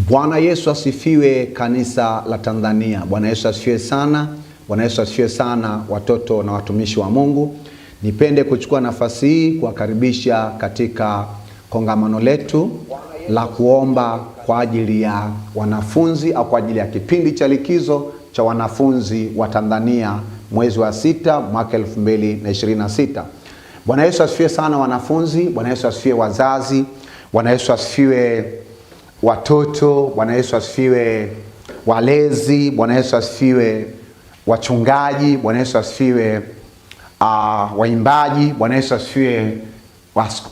Bwana Yesu asifiwe, kanisa la Tanzania. Bwana Yesu asifiwe sana. Bwana Yesu asifiwe sana, watoto na watumishi wa Mungu. Nipende kuchukua nafasi hii kuwakaribisha katika kongamano letu la kuomba kwa ajili ya wanafunzi au kwa ajili ya kipindi cha likizo cha wanafunzi wa Tanzania mwezi wa 6 mwaka 2026. Bwana Yesu asifiwe sana wanafunzi. Bwana Yesu asifiwe wazazi. Bwana Yesu asifiwe watoto. Bwana Yesu asifiwe walezi. Bwana Yesu asifiwe wachungaji. Bwana Yesu asifiwe waimbaji. Bwana Yesu asifiwe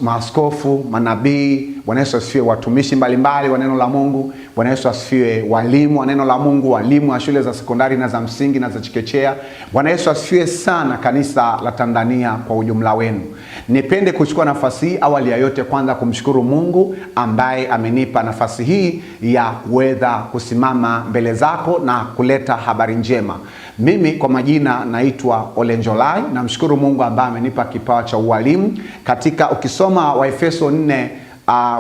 maaskofu, manabii. Bwana Yesu asifiwe watumishi mbalimbali wa neno la Mungu. Bwana Yesu asifiwe walimu wa neno la Mungu, walimu wa shule za sekondari na za msingi na za chekechea. Bwana Yesu asifiwe sana kanisa la Tanzania kwa ujumla wenu. Nipende kuchukua nafasi hii awali ya yote kwanza kumshukuru Mungu ambaye amenipa nafasi hii ya kuweza kusimama mbele zako na kuleta habari njema. Mimi kwa majina naitwa Ole Njolai. Namshukuru Mungu ambaye amenipa kipawa cha ualimu. Katika ukisoma Waefeso 4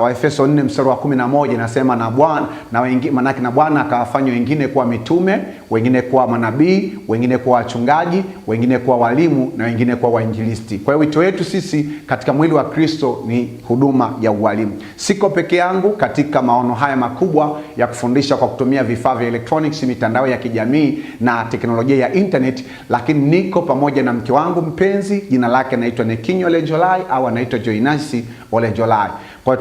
Waefeso 4 mstari wa 11 inasema na Bwana na wengine, manake na Bwana akawafanya wengine kuwa mitume, wengine kuwa manabii, wengine kuwa wachungaji, wengine kuwa walimu na wengine kuwa wainjilisti. Kwa hiyo wito wetu sisi katika mwili wa Kristo ni huduma ya ualimu. Siko peke yangu katika maono haya makubwa ya kufundisha kwa kutumia vifaa vya electronics, mitandao ya kijamii na teknolojia ya internet, lakini niko pamoja na mke wangu mpenzi, jina lake anaitwa Nekinyo Ole Njolai au anaitwa Joinasi Ole Njolai. Kwa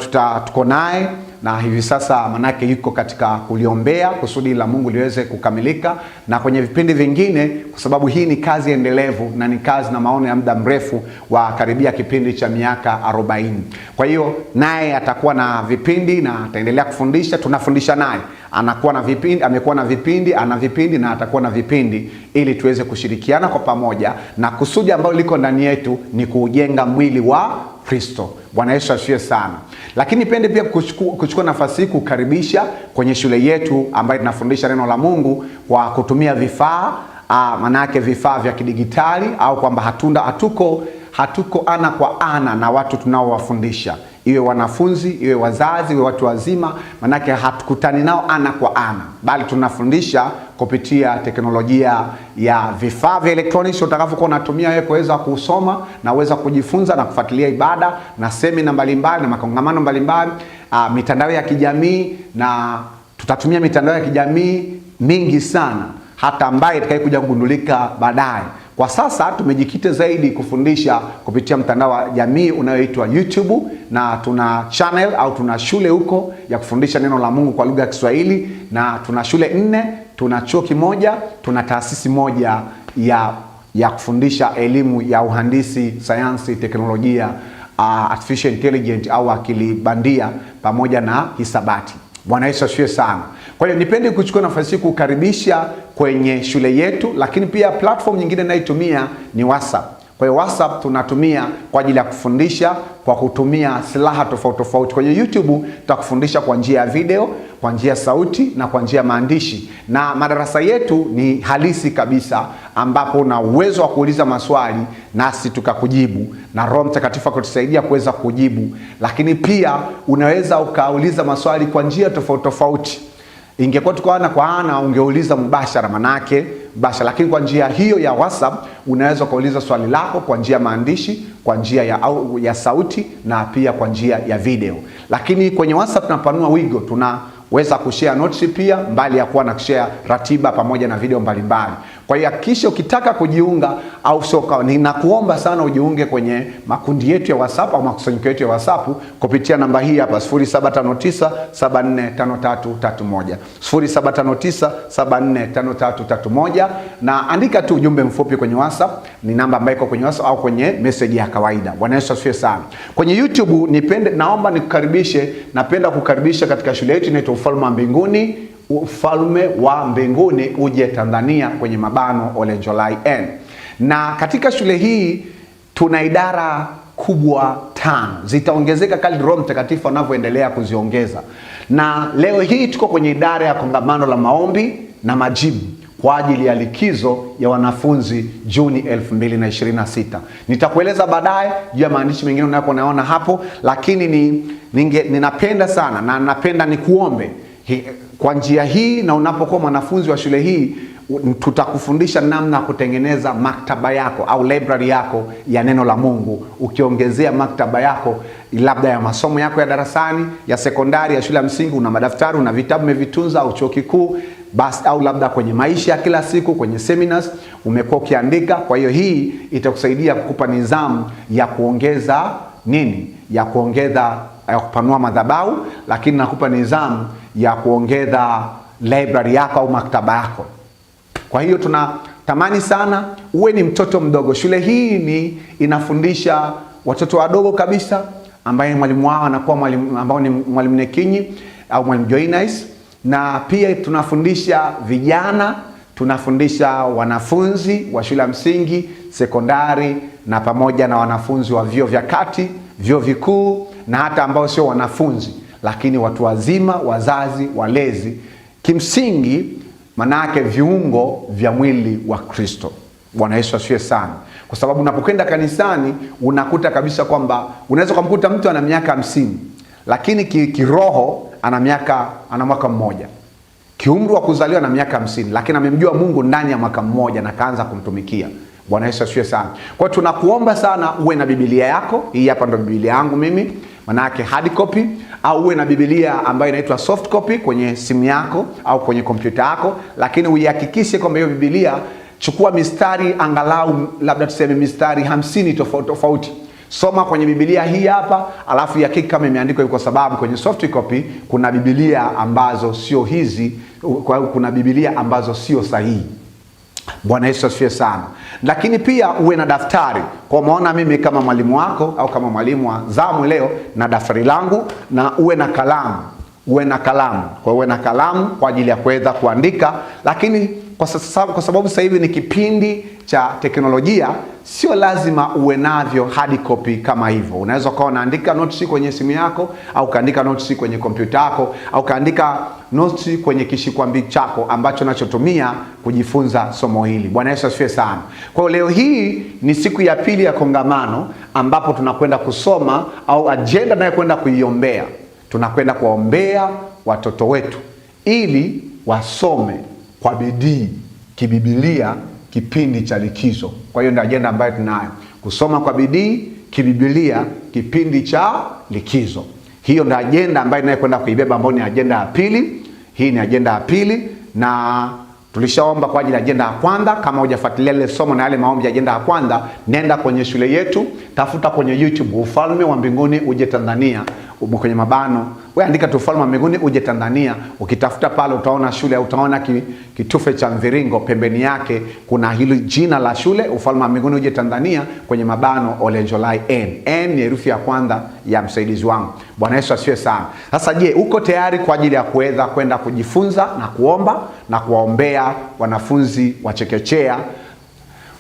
tuko naye na hivi sasa manake yuko katika kuliombea kusudi la Mungu liweze kukamilika, na kwenye vipindi vingine, kwa sababu hii ni kazi endelevu na ni kazi na maono ya muda mrefu wa karibia kipindi cha miaka 40. Kwa hiyo naye atakuwa na vipindi na ataendelea kufundisha, tunafundisha naye. Anakuwa na vipindi, amekuwa na vipindi, ana vipindi na atakuwa na vipindi ili tuweze kushirikiana kwa pamoja, na kusudi ambalo liko ndani yetu ni kujenga mwili wa Kristo. Bwana Yesu asifiwe sana. Lakini pende pia kuchukua nafasi hii kukaribisha kwenye shule yetu ambayo tunafundisha neno la Mungu kwa kutumia vifaa, manake vifaa vya kidigitali, au kwamba hatuko ana kwa ana na watu tunaowafundisha, iwe wanafunzi, iwe wazazi, iwe watu wazima, manake hatukutani nao ana kwa ana, bali tunafundisha kupitia teknolojia ya vifaa vya electronics utakavyokuwa unatumia wewe kuweza kusoma na uweza kujifunza na kufuatilia ibada na semina mbalimbali na makongamano mbalimbali, mitandao ya kijamii, na tutatumia mitandao ya kijamii mingi sana hata ambaye itakayokuja kugundulika baadaye. Kwa sasa tumejikita zaidi kufundisha kupitia mtandao wa jamii unaoitwa YouTube, na tuna channel au tuna shule huko ya kufundisha neno la Mungu kwa lugha ya Kiswahili, na tuna shule 4, tuna chuo kimoja, tuna taasisi moja ya kufundisha elimu ya uhandisi, sayansi, teknolojia, artificial intelligence au akili bandia pamoja na hisabati. Bwana Yesu asifiwe sana. Kwa hiyo nipende kuchukua nafasi hii kukaribisha kwenye shule yetu, lakini pia platform nyingine ninayotumia ni WhatsApp. Kwa hiyo WhatsApp tunatumia kwa ajili ya kufundisha kwa kutumia silaha tofauti tofauti. Kwenye YouTube tutakufundisha kwa njia ya video, kwa njia ya sauti na kwa njia ya maandishi. Na madarasa yetu ni halisi kabisa, ambapo una uwezo wa kuuliza maswali nasi tukakujibu, na Roho Mtakatifu akutusaidia kuweza kujibu. Lakini pia unaweza ukauliza maswali kwa njia tofauti tofauti. Ingekuwa tuko ana kwa ana ungeuliza mubashara, manake bashara, lakini kwa njia hiyo ya WhatsApp unaweza kuuliza swali lako kwa njia ya maandishi, kwa njia ya sauti na pia kwa njia ya video. Lakini kwenye WhatsApp tunapanua wigo, tunaweza kushare notes pia, mbali ya kuwa na kushare ratiba pamoja na video mbalimbali. Kwa hiyo hakikisha ukitaka kujiunga au soka, ninakuomba sana ujiunge kwenye makundi yetu ya WhatsApp au makusanyiko yetu ya WhatsApp kupitia namba hii hapa 0759745331 0759745331, na andika tu ujumbe mfupi kwenye WhatsApp. Ni namba ambayo iko kwenye WhatsApp au kwenye message ya kawaida. Bwana Yesu asifiwe sana. Kwenye YouTube naomba nikukaribishe, napenda kukaribisha katika shule yetu inaitwa Ufalme wa Mbinguni. Ufalme wa Mbinguni uje Tanzania kwenye mabano Ole Njolai N. Na katika shule hii tuna idara kubwa 5. Zitaongezeka kadri Roho Mtakatifu anavyoendelea kuziongeza. Na leo hii tuko kwenye idara ya kongamano la maombi na majibu kwa ajili ya likizo ya wanafunzi Juni 2026. Nitakueleza baadaye juu ya maandishi mengine unayoona hapo, lakini ninapenda sana na napenda nikuombe Kwa njia hii, na unapokuwa mwanafunzi wa shule hii, tutakufundisha namna ya kutengeneza maktaba yako au library yako ya neno la Mungu, ukiongezea maktaba yako labda ya masomo yako ya darasani, ya sekondari, ya shule ya msingi. Una madaftari, una vitabu umevitunza, au chuo kikuu basi, au labda kwenye maisha ya kila siku, kwenye seminars umekuwa ukiandika. Kwa hiyo hii itakusaidia kukupa nidhamu ya kuongeza nini, ya kuongeza, ya kupanua madhabahu, lakini nakupa nidhamu ya kuongeza library yako au maktaba yako. Kwa hiyo tunatamani sana uwe ni mtoto mdogo. Shule hii inafundisha watoto wadogo kabisa, ambaye mwalimu wao anakuwa mwalimu ambao ni mwalimu Nekinyi au mwalimu Joynice, na pia tunafundisha vijana, tunafundisha wanafunzi wa shule ya msingi, sekondari, na pamoja na wanafunzi wa vyuo vya kati, vyuo vikuu, na hata ambao sio wanafunzi lakini watu wazima, wazazi, walezi. Kimsingi manake viungo vya mwili wa Kristo. Bwana Yesu asifiwe sana. Kwa sababu unapokwenda kanisani unakuta kabisa kwamba unaweza kumkuta mtu ana miaka 50 lakini kiroho ana mwaka mmoja. Kiumri wa kuzaliwa na miaka 50 lakini amemjua Mungu ndani ya mwaka mmoja na kaanza kumtumikia. Bwana Yesu asifiwe sana. Kwa hiyo tunakuomba sana uwe na Biblia yako. Hii hapa ndo Biblia yangu mimi, manake hard copy, au uwe na Biblia ambayo inaitwa soft copy kwenye simu yako au kwenye kompyuta yako, lakini uihakikishe kwamba hiyo Biblia, chukua mistari angalau labda tuseme mistari 50 tofauti. Soma kwenye Biblia hii hapa, alafu yakiki kama imeandikwa hivi, kwa sababu kwenye soft copy kuna Biblia ambazo sio hizi, kwa hiyo kuna Biblia ambazo sio sahihi. Bwana Yesu asifiwe sana. Lakini pia uwe na daftari. Kwa maana mimi kama mwalimu wako au kama mwalimu wa zamu leo na daftari langu, na uwe na kalamu. Uwe na kalamu kwa ajili ya kuweza kuandika. Lakini kwa sababu sasa hivi ni kipindi cha teknolojia, sio lazima uwe navyo hard copy kama hivyo. Unaweza kuwa unaandika notes kwenye simu yako, au kaandika notes kwenye kompyuta yako, au kaandika notes kwenye kishikwambi chako ambacho nachotumia kujifunza somo hili. Bwana Yesu asifiwe sana. Kwa hiyo leo hii ni siku ya pili ya kongamano, ambapo tunakwenda kusoma au agenda nayo kwenda kuiombea. Tunakwenda kuombea watoto wetu ili wasome kwa bidii kiBiblia kipindi cha likizo. Kwa hiyo ndio agenda ambayo tunayo, kusoma kwa bidii kiBiblia kipindi cha likizo. Hiyo ndio agenda ambayo tunayokwenda kuibeba, ambayo ni agenda ya pili. Hii ni agenda ya pili, na tulishaomba kwa ajili ya agenda ya kwanza. Kama hujafuatilia ile somo na yale maombi ya agenda ya kwanza, nenda kwenye shule yetu, tafuta kwenye YouTube Ufalme wa Mbinguni Uje Tanzania, kwenye mabano wewe andika tu Ufalme wa Mbinguni Uje Tanzania. Ukitafuta pale utaona shule, utaona kitufe cha mviringo, pembeni yake kuna hili jina la shule, Ufalme wa Mbinguni Uje Tanzania, kwenye mabano Olenjolai N. N ni herufi ya kwanza ya msaidizi wangu. Bwana Yesu asifiwe sana. Sasa je, uko tayari kwa ajili ya kuweza kwenda kujifunza na kuomba na kuwaombea wanafunzi wa chekechea,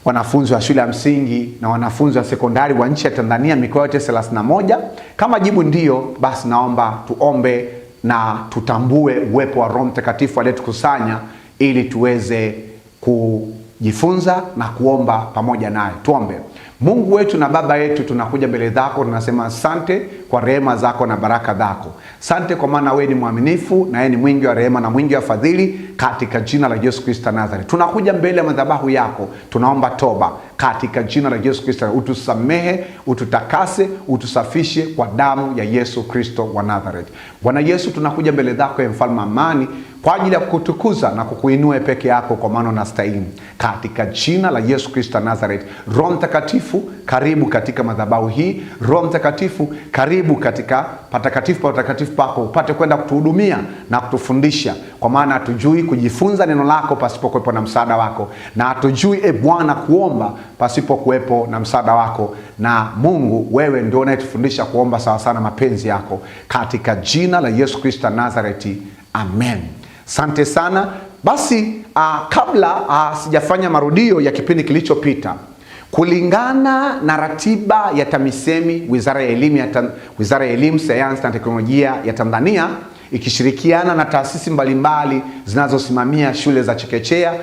wanafunzi wa shule ya msingi na wanafunzi wa sekondari wa nchi ya Tanzania, mikoa yote 31? Kama jibu ndio, basi naomba tuombe na tutambue uwepo wa Roho Mtakatifu aliyetukusanya ili tuweze kujifunza na kuomba pamoja naye. Tuombe. Mungu wetu na Baba yetu, tunakuja mbele zako, tunasema asante kwa rehema zako na baraka zako. Asante kwa maana wewe ni mwaminifu na wewe ni mwingi wa rehema na mwingi wa fadhili, katika jina la Yesu Kristo Nazareth. Tunakuja mbele ya madhabahu yako, tunaomba toba katika jina la Yesu Kristo. Utusamehe, ututakase, utusafishe kwa damu ya Yesu Kristo wa Nazareth. Bwana Yesu, tunakuja mbele zako ya mfalme amani kwa ajili ya kukutukuza na kukuinua peke yako, kwa maana unastahili, katika jina la Yesu Kristo Nazareth. Roho Mtakatifu, karibu katika madhabahu hii. Roho Mtakatifu, karibu katika patakatifu pa utakatifu pako, upate kwenda kutuhudumia na kutufundisha, kwa maana hatujui kujifunza neno lako pasipo kuwepo na msaada wako, na hatujui Bwana kuomba pasipo kuwepo na msaada wako. Na Mungu, wewe ndio unayetufundisha kuomba sawa sana mapenzi yako, katika jina la Yesu Kristo Nazareth. Amen. Asante sana. Basi kabla sijafanya marudio ya kipindi kilichopita, kulingana na ratiba ya TAMISEMI, Wizara ya Elimu, Sayansi na Teknolojia ya Tanzania, ikishirikiana na taasisi mbalimbali zinazosimamia shule za chekechea,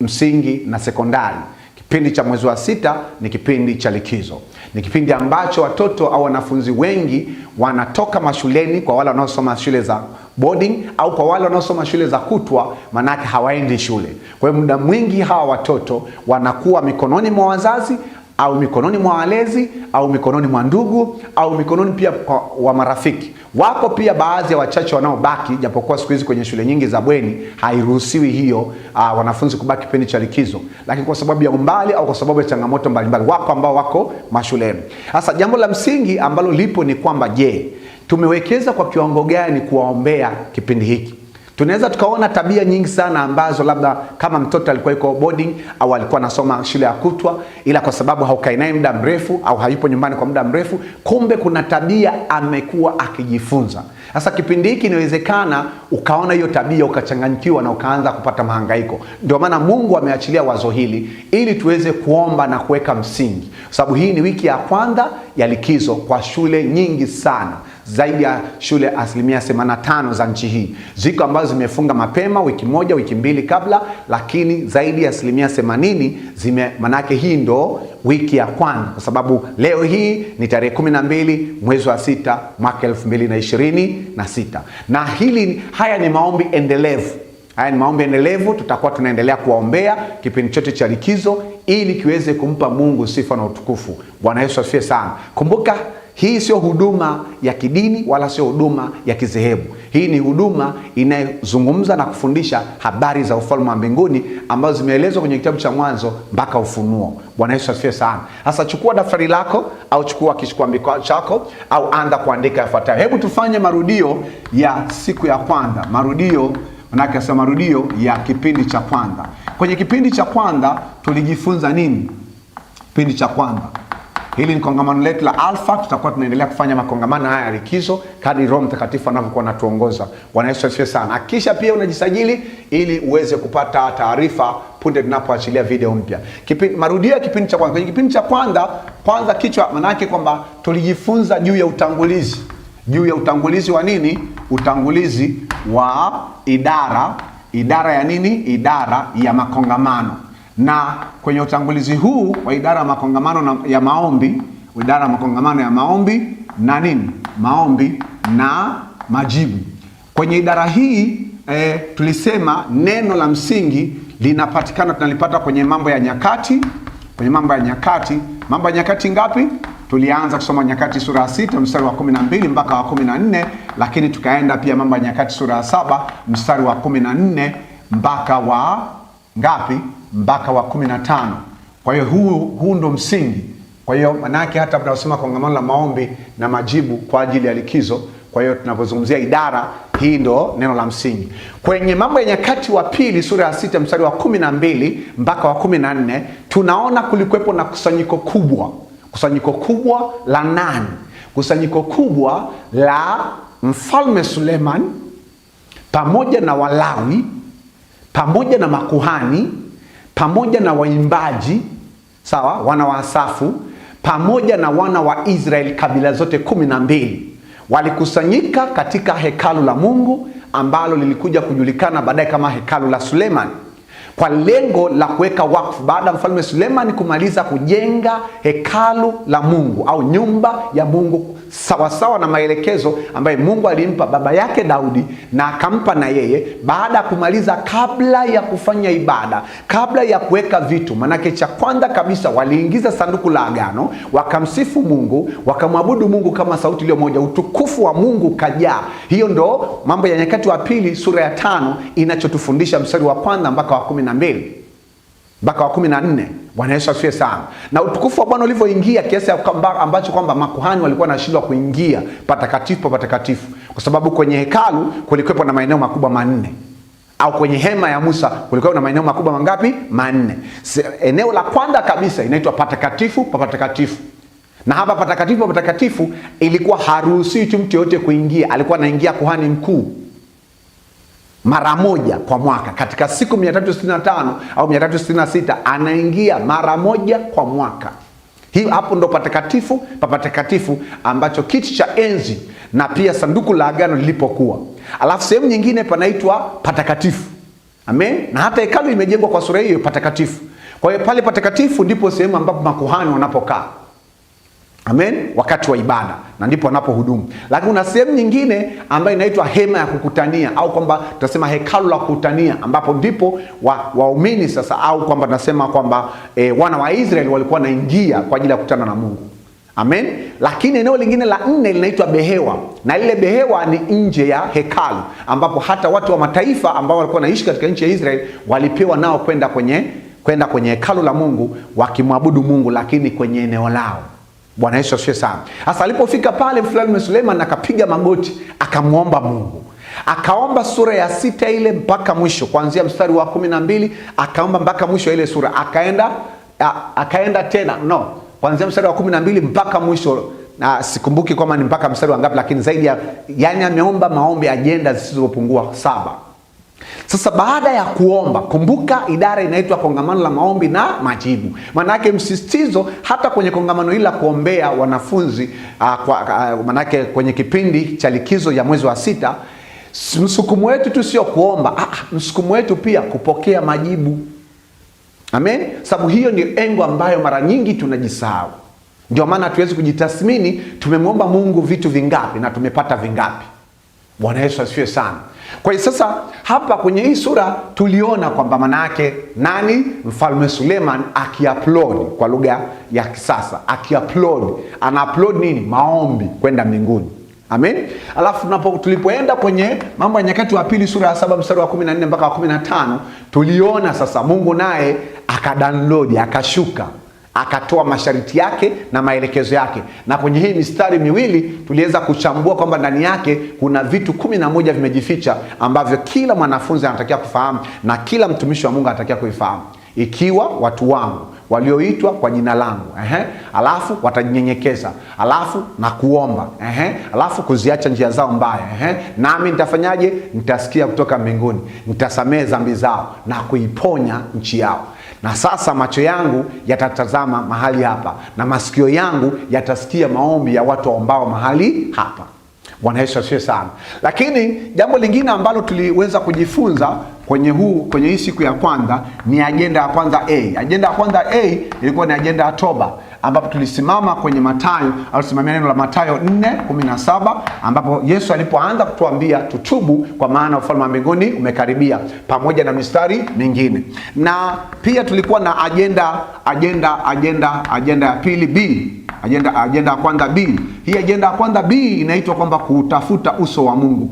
msingi na sekondari, kipindi cha mwezi wa 6 ni kipindi cha likizo. Ni kipindi ambacho watoto au wanafunzi wengi wanatoka mashuleni, kwa wale wanaosoma shule za boarding, au kwa wale wanaosoma shule za kutwa, manake hawaendi shule. Kwa hiyo muda mwingi hawa watoto wanakuwa mikononi mwa wazazi, au mikononi mwa walezi, au mikononi mwa ndugu, au mikononi pia wa marafiki. Wako pia baadhi ya wachache wanaobaki, japokuwa siku hizi kwenye shule nyingi za bweni hairuhusiwi hiyo wanafunzi kubaki kipindi cha likizo, lakini kwa sababu ya umbali au kwa sababu ya changamoto mbalimbali, wako ambao wako mashuleni. Sasa jambo la msingi ambalo lipo ni kwamba, je, tumewekeza kwa kiwango gani kuwaombea kipindi hiki? Tunaweza tukaona tabia nyingi sana ambazo labda kama mtoto alikuwa yuko boarding au alikuwa anasoma shule ya kutwa, ila kwa sababu haukai naye muda mrefu au hayupo nyumbani kwa muda mrefu, kumbe kuna tabia amekuwa akijifunza. Sasa kipindi hiki inawezekana ukaona hiyo tabia ukachanganyikiwa na ukaanza kupata mahangaiko. Ndio maana Mungu ameachilia wazo hili ili tuweze kuomba na kuweka msingi. Sababu hii ni wiki ya kwanza ya likizo kwa shule nyingi sana. Zaidi ya shule 85% za nchi hii. Ziko ambazo zimefunga mapema wiki moja, wiki mbili kabla, lakini zaidi ya 80% manake hii ndo wiki ya kwanza, kwa sababu leo hii ni tarehe 12 mwezi wa 6 mwaka 2026. Na haya ni maombi endelevu. Haya ni maombi endelevu, tutakuwa tunaendelea kuwaombea kipindi chote cha likizo ili kiweze kumpa Mungu sifa na utukufu. Bwana Yesu asifiwe sana. Kumbuka, hii sio huduma ya kidini wala sio huduma ya kizehebu. Hii ni huduma inayozungumza na kufundisha habari za ufalme wa mbinguni ambazo zimeelezwa kwenye kitabu cha Mwanzo mpaka Ufunuo. Bwana Yesu asifiwe sana. Sasa chukua daftari lako au chukua kishkwambiko chako au anza kuandika yafuatayo. Hebu tufanye marudio ya siku ya kwanza. Marudio ya kipindi cha kwanza. Kwenye kipindi cha kwanza tulijifunza nini? Kipindi cha kwanza, hili ni kongamano letu la Alpha. Tutakuwa tunaendelea kufanya makongamano haya ya likizo kadri Roho Mtakatifu anavyokuwa anatuongoza. Bwana Yesu asifiwe sana. Hakikisha pia unajisajili ili uweze kupata taarifa punde tunapoachilia video mpya. Marudio ya kipindi cha kwanza. Kwenye kipindi cha kwanza kichwa manake kwamba tulijifunza juu ya utangulizi. Juu ya utangulizi wa nini? Utangulizi wa idara ya nini? Idara ya makongamano. Na kwenye utangulizi huu wa idara ya makongamano ya maombi, idara ya makongamano ya maombi na nini? Maombi na majibu. Kwenye idara hii tulisema neno la msingi linapatikana, tunalipata kwenye Mambo ya Nyakati. Kwenye Mambo ya Nyakati, Mambo ya Nyakati ngapi? Tulianza kusoma Nyakati sura ya 6 mstari wa 12 mpaka wa 14, lakini tukaenda pia Mambo ya Nyakati sura ya 7 mstari wa 14 mpaka wa ngapi? Mpaka wa 15. Kwa hiyo huu ndo msingi. Kwa hiyo manake hata tunasema kongamano la maombi na majibu kwa ajili ya likizo. Kwa hiyo tunapozungumzia idara hii ndo neno la msingi. Kwenye Mambo ya Nyakati wa pili sura ya 6 mstari wa 12 mpaka wa 14, tunaona kulikuwepo na kusanyiko kubwa. Kusanyiko kubwa la nani? Kusanyiko kubwa la Mfalme Suleiman pamoja na Walawi pamoja na makuhani pamoja na waimbaji, sawa, wana wa Asafu, pamoja na wana wa Israeli, kabila zote 12 walikusanyika katika hekalu la Mungu ambalo lilikuja kujulikana baadaye kama hekalu la Suleiman, kwa lengo la kuweka wakfu baada ya Mfalme Suleiman kumaliza kujenga hekalu la Mungu au nyumba ya Mungu sawasawa na maelekezo ambaye Mungu alimpa baba yake Daudi na akampa na yeye. Baada ya kumaliza, kabla ya kufanya ibada, kabla ya kuweka vitu, manake cha kwanza kabisa waliingiza sanduku la agano, wakamsifu Mungu, wakamwabudu Mungu kama sauti iliyo moja, utukufu wa Mungu kajaa. Hiyo ndo Mambo ya Nyakati wa pili sura ya 5 inachotufundisha mstari wa 1 mpaka wa 12 mpaka wa 14. Bwana Yesu asifiwe sana. Na utukufu wa Bwana ulivyoingia kiasi ambacho kwamba makuhani walikuwa wanashindwa kuingia patakatifu patakatifu, kwa sababu kwenye hekalu kulikuwa na maeneo makubwa 4, au kwenye hema ya Musa kulikuwa na maeneo makubwa mangapi? 4. Eneo la kwanza kabisa inaitwa patakatifu pa patakatifu. Na hapa patakatifu pa patakatifu ilikuwa haruhusiwi mtu yote kuingia, alikuwa anaingia kuhani mkuu mara moja kwa mwaka. Katika siku 365 au 366 anaingia mara moja kwa mwaka. Hii hapo ndo patakatifu pa patakatifu ambacho kiti cha enzi na pia sanduku la agano lilipokuwa. Alafu sehemu nyingine panaitwa patakatifu. Amen. Na hata hekalu imejengwa kwa sura hiyo patakatifu. Kwa hiyo pale patakatifu ndipo sehemu ambapo makuhani wanapokaa. Amen, wakati wa ibada, na ndipo wanapohudumu. Lakini kuna sehemu nyingine ambayo inaitwa hema ya kukutania, au kwamba tunasema hekalu la kukutania, ambapo ndipo waumini sasa, au kwamba tunasema kwamba wana wa Israeli walikuwa wanaingia kwa ajili ya kukutana na Mungu. Amen. Lakini eneo lingine la 4 linaitwa behewa, na ile behewa ni nje ya hekalu, ambapo hata watu wa mataifa ambao walikuwa wanaishi katika nchi ya Israeli walipewa nao kwenda kwenye hekalu la Mungu wakimwabudu Mungu, lakini kwenye eneo lao. Bwana Yesu asifiwe sana. Sasa alipofika pale, Mfalme Suleiman akapiga magoti akamuomba Mungu. Akaomba sura ya 6 ile mpaka mwisho, kuanzia mstari wa 12 akaomba mpaka mwisho ile sura. Akaenda tena kuanzia mstari wa 12 mpaka mwisho, na sikumbuki kama ni mpaka mstari wa ngapi, lakini zaidi yani ameomba maombi ajenda zisizopungua 7. Sasa baada ya kuomba, kumbuka idara inaitwa kongamano la maombi na majibu. Maana yake msisitizo hata kwenye kongamano hili la kuombea wanafunzi, maana yake kwenye kipindi cha likizo ya mwezi wa 6, msukumo wetu tu sio kuomba, msukumo wetu pia kupokea majibu. Amen. Sababu hiyo ndio engo ambayo mara nyingi tunajisahau. Ndio maana hatuwezi kujitathmini tumemwomba Mungu vitu vingapi na tumepata vingapi. Bwana Yesu asifiwe sana. Kwa hiyo sasa hapa kwenye hii sura tuliona kwamba maana yake nani? Mfalme Suleiman akiupload kwa lugha ya kisasa, ana upload nini? Maombi kwenda mbinguni. Amen. Alafu tulipoenda kwenye Mambo ya Nyakati wa Pili sura ya 7 mstari wa 14 mpaka 15, tuliona sasa Mungu naye akadownload, akashuka, akatoa masharti yake na maelekezo yake. Na kwenye hii mistari miwili tuliweza kuchambua kwamba ndani yake kuna vitu 11 vimejificha ambavyo kila mwanafunzi anatakiwa kufahamu na kila mtumishi wa Mungu anatakiwa kuifahamu. Ikiwa watu wangu walioitwa kwa jina langu, alafu watajinyenyekeza, alafu na kuomba, alafu kuziacha njia zao mbaya, nami nitafanyaje? Nitasikia kutoka mbinguni, nitasamehe dhambi zao na kuiponya nchi yao. Na sasa macho yangu yatatazama mahali hapa na masikio yangu yatasikia maombi ya watu ambao mahali hapa. Bwana Yesu asifiwe sana. Lakini jambo lingine ambalo tuliweza kujifunza kwenye hii siku ya kwanza ni agenda ya kwanza A. Agenda ya kwanza A ilikuwa ni agenda ya toba, ambapo tulisimama kwenye Mathayo, alisimamia neno la Mathayo 4:17, ambapo Yesu alipoanza kutuambia tutubu kwa maana ufalme wa mbinguni umekaribia, pamoja na mistari mingine. Na pia tulikuwa na agenda ya pili B. Agenda ya kwanza B. Hii agenda ya kwanza B inaitwa kwamba kuutafuta uso wa Mungu.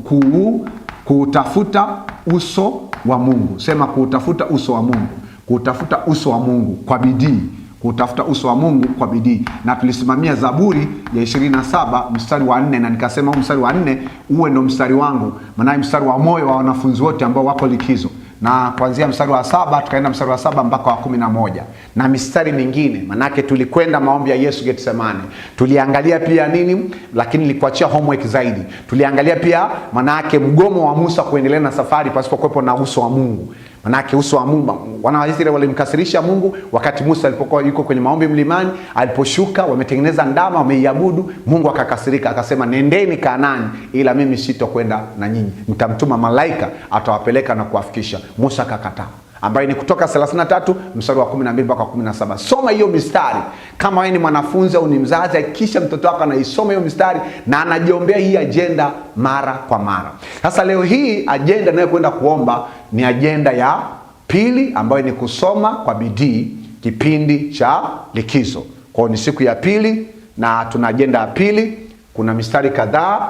Kuutafuta uso wa Mungu. Sema kuutafuta uso wa Mungu. Kuutafuta uso wa Mungu kwa bidii. Kutafuta uso wa Mungu kwa bidii. Na tulisimamia Zaburi ya 27 mstari wa 4, na nikasema huu mstari wa 4 uwe ndo mstari wangu, maana mstari wa moyo wa wanafunzi wote ambao wako likizo. Na kuanzia mstari wa 7 tukaenda mstari wa 7 mpaka wa 11 na mistari mingine. Manake tulikwenda maombi ya Yesu Getsemane. Tuliangalia pia nini, lakini nilikuachia homework zaidi. Tuliangalia pia manake mgomo wa Musa kuendelea na safari pasipo kuwepo na uso wa Mungu. Manake uso wa Mungu, wana wa Israeli walimkasirisha Mungu wakati Musa alipokuwa yuko kwenye maombi mlimani. Aliposhuka wametengeneza ndama, wameiabudu. Mungu akakasirika, akasema nendeni Kanaani, ila mimi sitokwenda na nyinyi, nitamtuma malaika atawapeleka na kuwafikisha. Musa akakataa, ambayo ni Kutoka 33 mstari wa 12 mpaka 17. Soma hiyo mistari. Kama wewe ni mwanafunzi au ni mzazi, hakikisha mtoto wako anaisoma hiyo mistari na anajiombea hii agenda mara kwa mara. Sasa leo hii agenda nayokwenda kuomba ni agenda ya pili, ambayo ni kusoma kwa bidii kipindi cha likizo. Kwa ni siku ya pili na tuna agenda ya pili. Kuna mistari kadhaa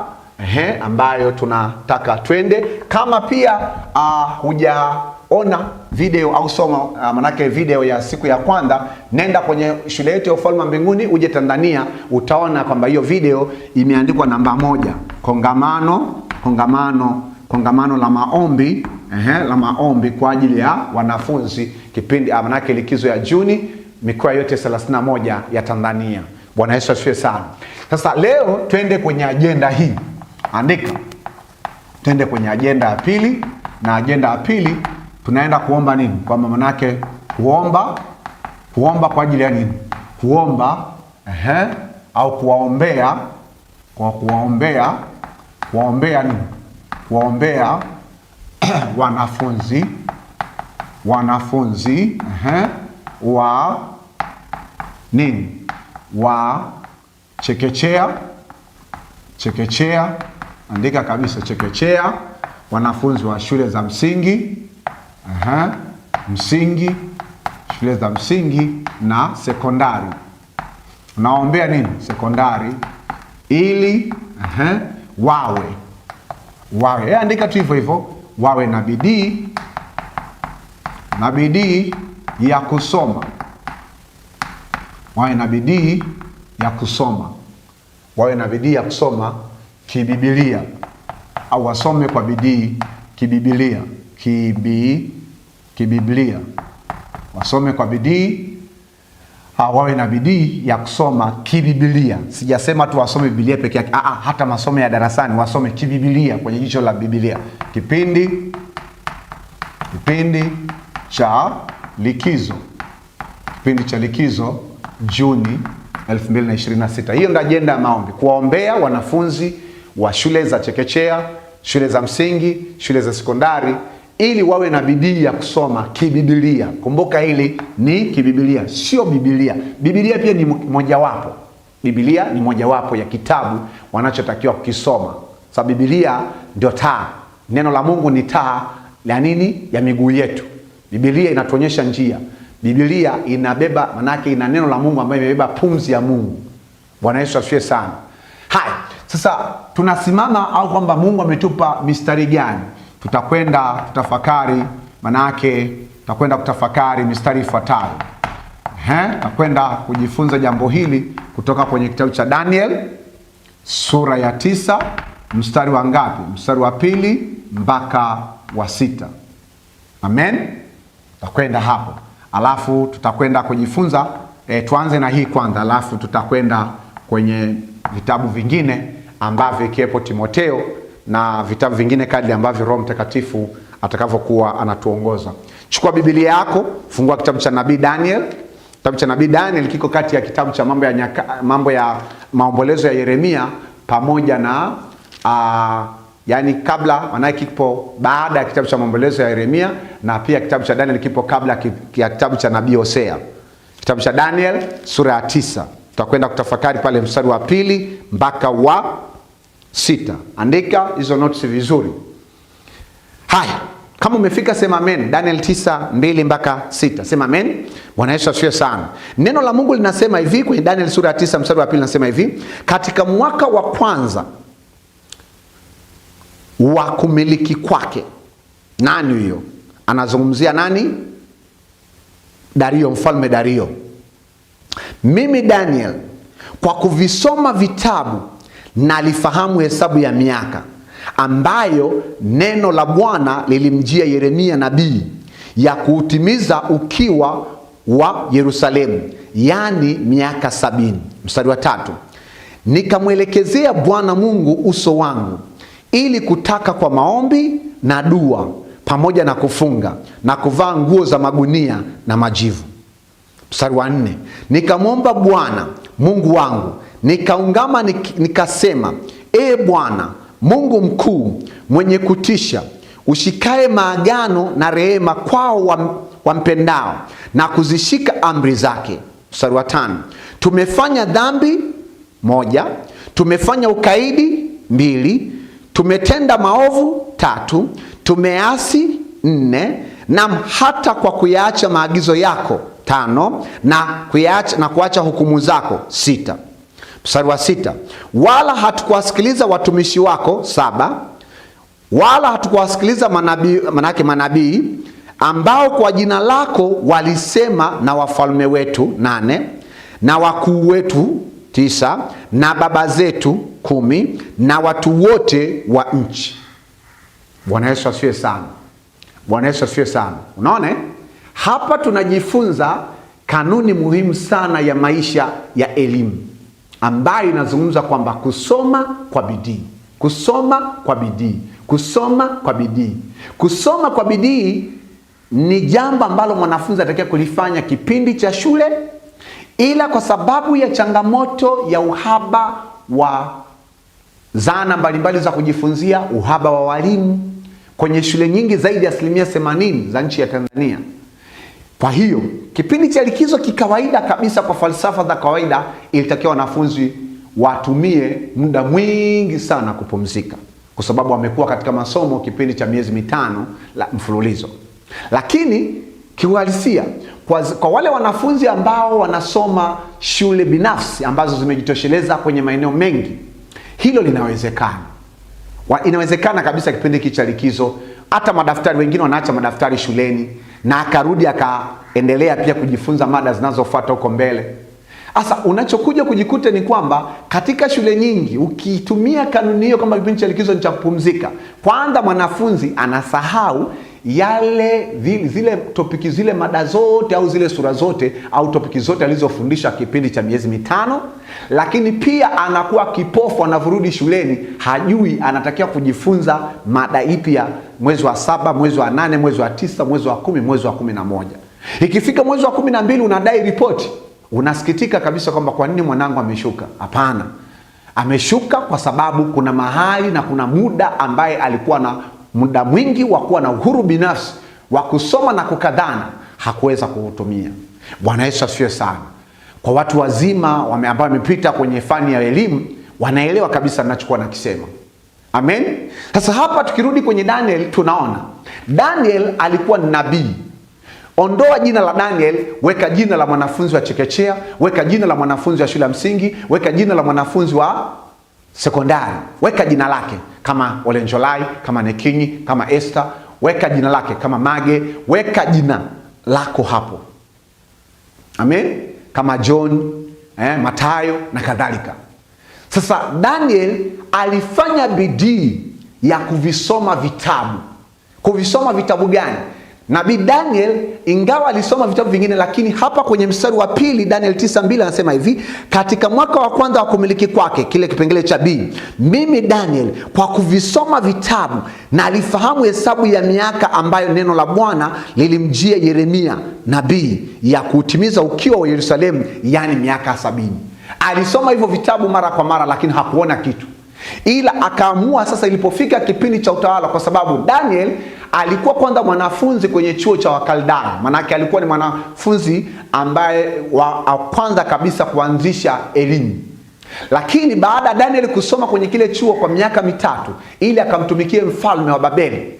ambayo tunataka twende. Kama pia hujaona video au soma manake video ya siku ya kwanza, nenda kwenye shule yetu ya ufalme wa mbinguni, uje Tanzania, utaona kwamba hiyo video imeandikwa namba 1, kongamano la maombi, la maombi kwa ajili ya wanafunzi kipindi manake likizo ya Juni, mikoa yote 31 ya Tanzania. Bwana Yesu asifiwe sana. Sasa leo twende kwenye agenda hii. Andika. Twende kwenye agenda ya pili, na agenda ya pili tunaenda kuomba nini? Kwa manake kuomba kwa ajili ya nini? Kuomba au kuwaombea, kuwaombea nini? Kuwaombea wanafunzi wa nini? Wa chekechea, andika kabisa chekechea, wanafunzi wa shule za msingi, msingi, shule za msingi na sekondari. Unaombea nini? Sekondari, ili wawe, andika tu hivyo, wawe na bidii ya kusoma, wawe na bidii ya kusoma, wawe na bidii ya kusoma kibibilia, au wasome kwa bidii kibibilia, kibiblia, wasome kwa bidii, wawe na bidii ya kusoma kibibilia. Sijasema tu wasome Biblia peke yake, hata masomo ya darasani wasome kibibilia, kwenye jicho la Biblia. Kipindi cha likizo Juni 2026. Hiyo ndio ajenda ya maombi, kuwaombea wanafunzi wa shule za chekechea, shule za msingi, shule za sekondari, ili wawe na bidii ya kusoma kibibilia. Kumbuka hili ni kibibilia, sio Biblia. Biblia pia ni mojawapo. Biblia ni mojawapo ya kitabu wanachotakiwa kukisoma. Sababu Biblia ndio taa. Neno la Mungu ni taa la nini? Ya miguu yetu. Biblia inatuonyesha njia. Biblia inabeba, manake ina neno la Mungu ambayo imebeba pumzi ya Mungu. Bwana Yesu asifiwe sana. Haya, sasa tunasimama au kwamba Mungu ametupa mistari gani? Tutakwenda tutafakari, manake tutakwenda kutafakari mistari ifuatayo. Tutakwenda kujifunza jambo hili kutoka kwenye kitabu cha Daniel sura ya 9 mstari wa ngapi? Mstari wa 2 mpaka wa 6. Amen. Tutakwenda hapo. Alafu tutakwenda kujifunza, tuanze na hii kwanza, alafu tutakwenda kwenye vitabu vingine ambavyo ikiwepo Timotheo na vitabu vingine kadri ambavyo Roho Mtakatifu atakavyokuwa anatuongoza. Chukua Biblia yako, fungua kitabu cha Nabii Daniel. Kitabu cha Nabii Daniel kiko kati ya kitabu cha mambo ya maombolezo ya Yeremia pamoja na yani kabla, maana kipo baada ya kitabu cha maombolezo ya Yeremia, na pia kitabu cha Daniel kipo kabla ya kitabu cha Nabii Hosea. Kitabu cha Daniel sura ya 9. Tutakwenda kutafakari pale mstari wa 2 mpaka wa 6. Andika hizo notes vizuri. Haya, kama umefika sema amen. Daniel 9:2 mpaka 6. Sema amen. Bwana Yesu asifiwe sana. Neno la Mungu linasema hivi kwenye Daniel sura ya 9 mstari wa 2, linasema hivi: katika mwaka wa kwanza wa kumiliki kwake. Nani huyo? Anazungumzia nani? Dario, mfalme Dario. Mimi Daniel, kwa kuvisoma vitabu nalifahamu hesabu ya miaka ambayo neno la Bwana lilimjia Yeremia nabii, ya kuutimiza ukiwa wa Yerusalemu, yani miaka 70. Mstari wa 3, nikamwelekezea Bwana Mungu uso wangu ili kutaka kwa maombi na dua pamoja na kufunga na kuvaa nguo za magunia na majivu. Mstari wa 4, nikamwomba Bwana Mungu wangu, nikaungama nikasema: Ee Bwana Mungu mkuu, mwenye kutisha, ushikae maagano na rehema kwao wampendao na kuzishika amri zake. Mstari wa 5, tumefanya dhambi 1, tumefanya ukaidi 2, tumetenda maovu 3, tumeasi 4, na hata kwa kuyaacha maagizo yako 5, na kuacha hukumu zako 6. Mstari wa 6, wala hatukuwasikiliza watumishi wako 7, wala hatukuwasikiliza manabii ambao kwa jina lako walisema na wafalme wetu 8, na wakuu wetu 9, na baba zetu 10, na watu wote wa nchi. Bwana Yesu asifiwe sana. Bwana Yesu asifiwe sana. Unaona, hapa tunajifunza kanuni muhimu sana ya maisha ya elimu, ambayo inazungumza kwamba kusoma kwa bidii, kusoma kwa bidii, kusoma kwa bidii. Kusoma kwa bidii ni jambo ambalo mwanafunzi anatakiwa kulifanya kipindi cha shule, ila kwa sababu ya changamoto ya uhaba wa zana mbalimbali za kujifunzia, uhaba wa walimu kwenye shule nyingi, zaidi ya 80% za nchi ya Tanzania. Kwa hiyo kipindi cha likizo kikawaida kabisa, kwa falsafa za kawaida, ilitakiwa wanafunzi watumie muda mwingi sana kupumzika, kwa sababu wamekuwa katika masomo kipindi cha miezi 5 la mfululizo. Lakini kiuhalisia, kwa wale wanafunzi ambao wanasoma shule binafsi ambazo zimejitosheleza kwenye maeneo mengi, hilo linawezekana. Inawezekana kabisa kipindi hiki cha likizo, hata madaftari, wengine wanaacha madaftari shuleni na akarudi akaendelea pia kujifunza mada zinazofuata huko mbele. Sasa unachokuja kujikuta ni kwamba katika shule nyingi ukitumia kanuni hiyo kama kipindi cha likizo ni cha kupumzika, kwanza mwanafunzi anasahau zile topiki, zile mada zote au zile sura zote au topiki zote alizofundisha kipindi cha miezi 5, lakini pia anakuwa kipofu, anavurudi shuleni hajui anatakiwa kujifunza mada ipi ya mwezi wa 7, mwezi wa 8, mwezi wa 9, mwezi wa 10, mwezi wa 11. Ikifika mwezi wa 12 unadai ripoti. Unasikitika kabisa kwamba kwa nini mwanangu ameshuka? Hapana. Ameshuka kwa sababu kuna mahali na kuna muda ambaye alikuwa na muda mwingi wa kuwa na uhuru binafsi wa kusoma na kukadhana, hakuweza kuutumia. Bwana Yesu asifiwe sana. Kwa watu wazima ambao wamepita kwenye fani ya elimu, wanaelewa kabisa ninachokuwa nakisema. Amen. Sasa hapa tukirudi kwenye Daniel, tunaona Daniel alikuwa nabii. Ondoa jina la Daniel, weka jina la mwanafunzi wa chekechea, weka jina la mwanafunzi wa shule ya msingi, weka jina la mwanafunzi wa sekondari, weka jina lake kama Olenjolai, kama Nekinyi, kama Esther, weka jina lake kama Mage, weka jina lako hapo. Amen. Kama John, Matayo na kadhalika. Sasa Daniel alifanya bidii ya kuvisoma vitabu. Kuvisoma vitabu gani? Nabii Daniel ingawa alisoma vitabu vingine, lakini hapa kwenye mstari wa 2 Daniel 9:2 anasema hivi: katika mwaka wa kwanza wa kumiliki kwake, kile kipengele cha B, mimi Daniel kwa kuvisoma vitabu na alifahamu hesabu ya miaka ambayo neno la Bwana lilimjia Yeremia nabii ya kutimiza ukiwa wa Yerusalemu, yani miaka 70. Alisoma hivyo vitabu mara kwa mara, lakini hakuona kitu. Ila akaamua sasa ilipofika kipindi cha utawala, kwa sababu Daniel alikuwa kwanza mwanafunzi kwenye chuo cha Wakaldayo. Manake alikuwa ni mwanafunzi ambaye wa kwanza kabisa kuanzisha elimu. Lakini baada ya Daniel kusoma kwenye kile chuo kwa miaka 3 ili akamtumikie mfalme wa Babeli.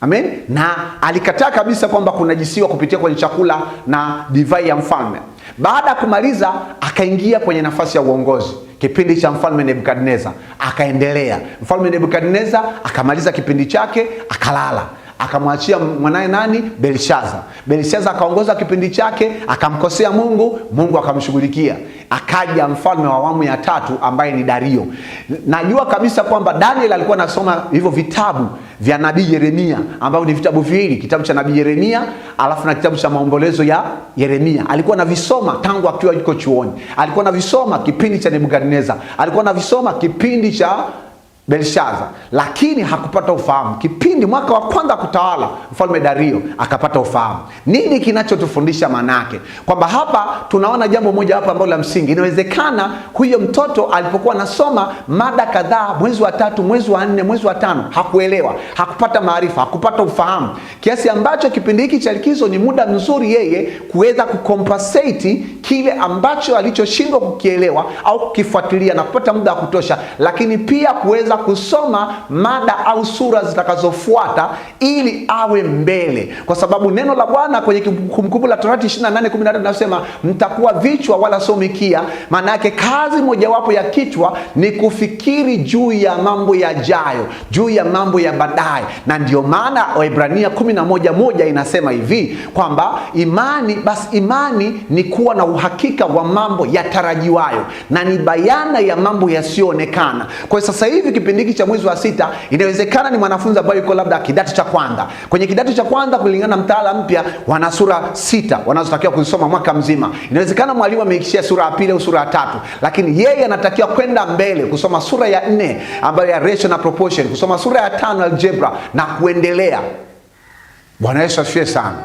Amen. Na alikataa kabisa kwamba kunajisiwa kupitia kwenye chakula na divai ya mfalme. Baada ya kumaliza akaingia kwenye nafasi ya uongozi kipindi cha mfalme Nebukadneza. Akaendelea. Mfalme Nebukadneza akamaliza kipindi chake, akalala. Akamwachia mwanae nani? Belshaza. Belshaza akaongoza kipindi chake, akamkosea Mungu, Mungu akamshughulikia. Akaja mfalme wa awamu ya 3 ambaye ni Dario. Najua kabisa kwamba Daniel alikuwa anasoma hivyo vitabu vya nabii Yeremia, ambao ni vitabu viwili, kitabu cha nabii Yeremia alafu na kitabu cha maombolezo ya Yeremia. Alikuwa anavisoma tangu akiwa yuko chuoni. Alikuwa anavisoma kipindi cha Nebukadneza. Alikuwa anavisoma kipindi cha Belshaza, lakini hakupata ufahamu. Kipindi mwaka wa kwanza kutawala mfalme Dario akapata ufahamu. Nini kinachotufundisha manake? Kwamba hapa tunaona jambo moja hapa ambalo la msingi. Inawezekana huyo mtoto alipokuwa anasoma mada kadhaa, mwezi wa 3, mwezi wa 4, mwezi wa 5, hakuelewa, hakupata maarifa, hakupata ufahamu, kiasi ambacho kipindi hiki cha likizo ni muda mzuri yeye kuweza kucompensate kile ambacho alichoshindwa kukielewa au kukifuatilia na kupata muda wa kutosha, lakini pia kuweza kusoma mada au sura zitakazofuata ili awe mbele. Kwa sababu neno la Bwana kwenye Kumbukumbu la Torati 28:13 linasema mtakuwa vichwa wala sio mikia. Maana yake kazi mojawapo ya kichwa ni kufikiri juu ya mambo yajayo, juu ya mambo ya baadaye. Na ndio maana Waebrania 11:1 inasema hivi kwamba imani ni kuwa na uhakika wa mambo yatarajiwayo na ni bayana ya mambo yasiyoonekana. Kwa sasa hivi kipindi hiki cha mwezi wa 6, inawezekana ni mwanafunzi ambaye yuko labda kidato cha kwanza. Kwenye kidato cha kwanza kulingana na mtaala mpya wana sura 6 wanazotakiwa kuzisoma mwaka mzima. Inawezekana mwalimu ameishia sura ya 2 au sura ya 3, lakini yeye anatakiwa kwenda mbele kusoma sura ya 4 ambayo ya ratio na proportion, kusoma sura ya 5 algebra na kuendelea. Bwana Yesu asifiwe sana.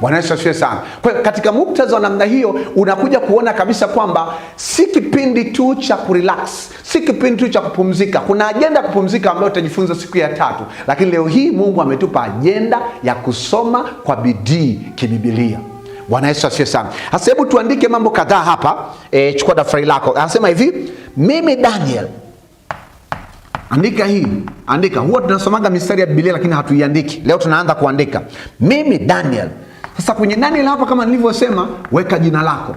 Bwana Yesu asifiwe sana. Kwa hiyo katika muktadha wa namna hiyo unakuja kuona kabisa kwamba si kipindi tu cha kurelax, si kipindi tu cha kupumzika. Kuna agenda ya kupumzika ambayo utajifunza siku ya 3, lakini leo hii Mungu ametupa agenda ya kusoma kwa bidii kiBiblia. Bwana Yesu asifiwe sana. Sasa hebu tuandike mambo kadhaa hapa. Chukua daftari lako. Anasema hivi, mimi Daniel. Andika hii. Andika. Huwa tunasomaga mistari ya Biblia lakini hatuiandiki. Leo tunaanza kuandika. Mimi Daniel. Sasa kwenye Daniel hapa kama nilivyosema, weka jina lako.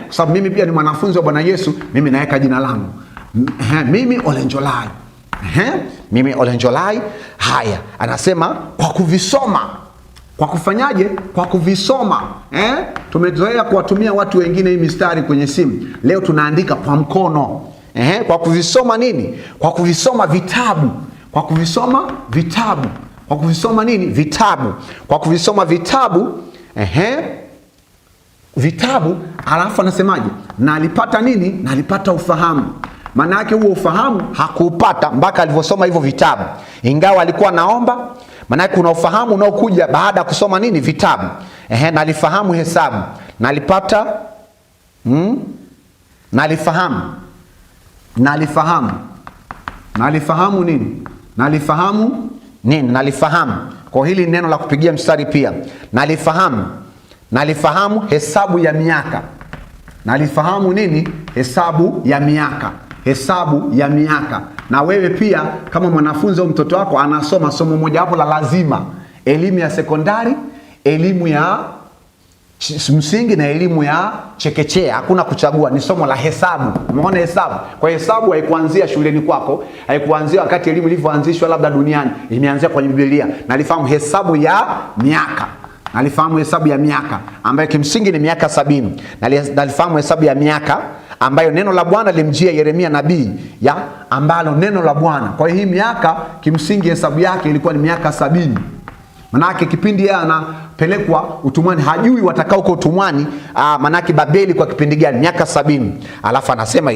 Kwa sababu mimi pia ni mwanafunzi wa Bwana Yesu, mimi naweka jina langu. Mimi Olenjolai. Mimi Olenjolai. Haya, anasema kwa kuvisoma. Kwa kufanyaje? Kwa kuvisoma. Tumezoea kuwatumia watu wengine hii mistari kwenye simu. Leo tunaandika kwa mkono. Kwa kuvisoma nini? Kwa kuvisoma vitabu. Kwa kuvisoma vitabu. Kwa kuvisoma nini? Vitabu. Kwa kuvisoma vitabu. Vitabu, alafu anasemaje? Na alipata nini? Na alipata ufahamu. Maana yake huo ufahamu hakuupata mpaka alivyosoma hivyo vitabu. Ingawa alikuwa naomba, maana yake kuna ufahamu unaokuja baada ya kusoma nini? Vitabu. Na alifahamu hesabu. Na alipata na alifahamu. Na alifahamu. Na alifahamu nini? Na alifahamu nini? Na alifahamu. Kwa hili neno la kupigia mstari pia. Na alifahamu. Na alifahamu hesabu ya miaka. Na alifahamu nini? Hesabu ya miaka. Hesabu ya miaka. Na wewe pia kama mwanafunzi au mtoto wako anasoma somo moja hapo la lazima, elimu ya sekondari, elimu ya msingi na elimu ya chekechea, hakuna kuchagua, ni somo la hesabu. Umeona hesabu? Kwa hesabu haikuanzia shuleni kwako, haikuanzia wakati elimu ilivyoanzishwa labda duniani, imeanzia kwenye Biblia. Na alifahamu hesabu ya miaka. Na alifahamu hesabu ya miaka ambayo kimsingi ni miaka 70. Na alifahamu hesabu ya miaka ambayo neno la Bwana limjia Yeremia nabii, ambalo neno la Bwana. Kwa hiyo hii miaka kimsingi hesabu yake ilikuwa ni miaka 70. Manake kipindi yeye anapelekwa utumwani, hajui watakao huko utumwani, manake Babeli kwa kipindi gani? Miaka 70. Alafu anasema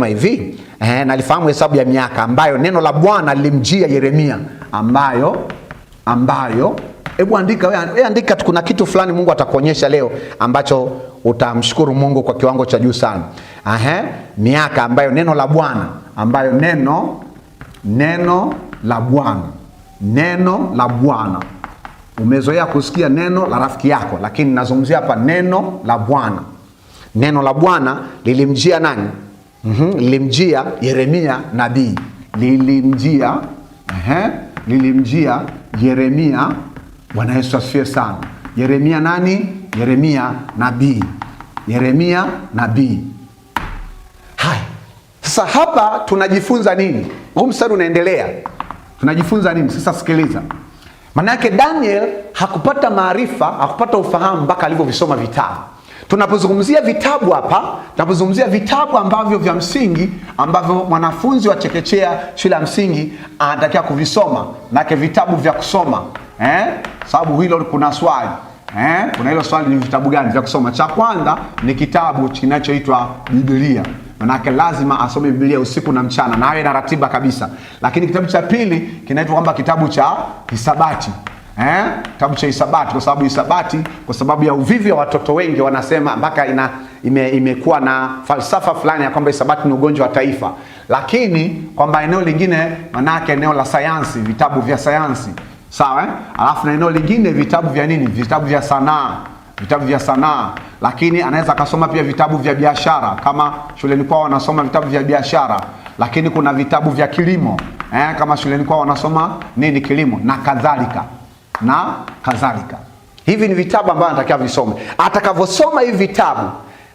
hivi, na alifahamu hesabu ya miaka ambayo neno la Bwana lilimjia Yeremia, ambayo hebu andika wewe, andika, kuna kitu fulani Mungu atakuonyesha leo ambacho utamshukuru Mungu kwa kiwango cha juu sana. Miaka ambayo neno la Bwana, ambayo neno la Bwana. Neno la Bwana. Umezoea kusikia neno la rafiki yako, lakini nazungumzia hapa neno la Bwana. Neno la Bwana lilimjia nani? Lilimjia Yeremia nabii. Lilimjia Yeremia. Bwana Yesu asifiwe sana. Yeremia nani? Yeremia nabii. Yeremia nabii. Hai. Sasa hapa tunajifunza nini? Huu mstari unaendelea. Tunajifunza nini? Sasa sikiliza. Maana yake Daniel hakupata maarifa, hakupata ufahamu mpaka alivyovisoma vitabu. Tunapozungumzia vitabu hapa, tunapozungumzia vitabu ambavyo vya msingi ambavyo mwanafunzi wa chekechea shule ya msingi anatakiwa kuvisoma. Maana vitabu vya kusoma. Sababu hilo kuna swali. Kuna hilo swali, ni vitabu gani vya kusoma? Cha kwanza ni kitabu kinachoitwa Biblia. Manake lazima asome Biblia usiku na mchana, na awe na ratiba kabisa. Lakini kitabu cha pili kinaitwa kwamba kitabu cha hisabati. Kitabu cha hisabati, kwa sababu hisabati, kwa sababu ya uvivu wa watoto wengi wanasema mpaka imekuwa na falsafa fulani ya kwamba hisabati ni ugonjwa wa taifa. Lakini kwamba eneo lingine manake eneo la sayansi, vitabu vya sayansi. Sawa? Alafu na eneo lingine vitabu vya nini? Vitabu vya sanaa. Vitabu vya sanaa. Lakini anaweza akasoma pia vitabu vya biashara, kama shuleni kwao wanasoma vitabu vya biashara. Lakini kuna vitabu vya kilimo, kama shuleni kwao wanasoma nini? Kilimo na kadhalika. Na kadhalika. Hivi ni vitabu ambavyo anatakiwa visome. Atakavyosoma hivi vitabu,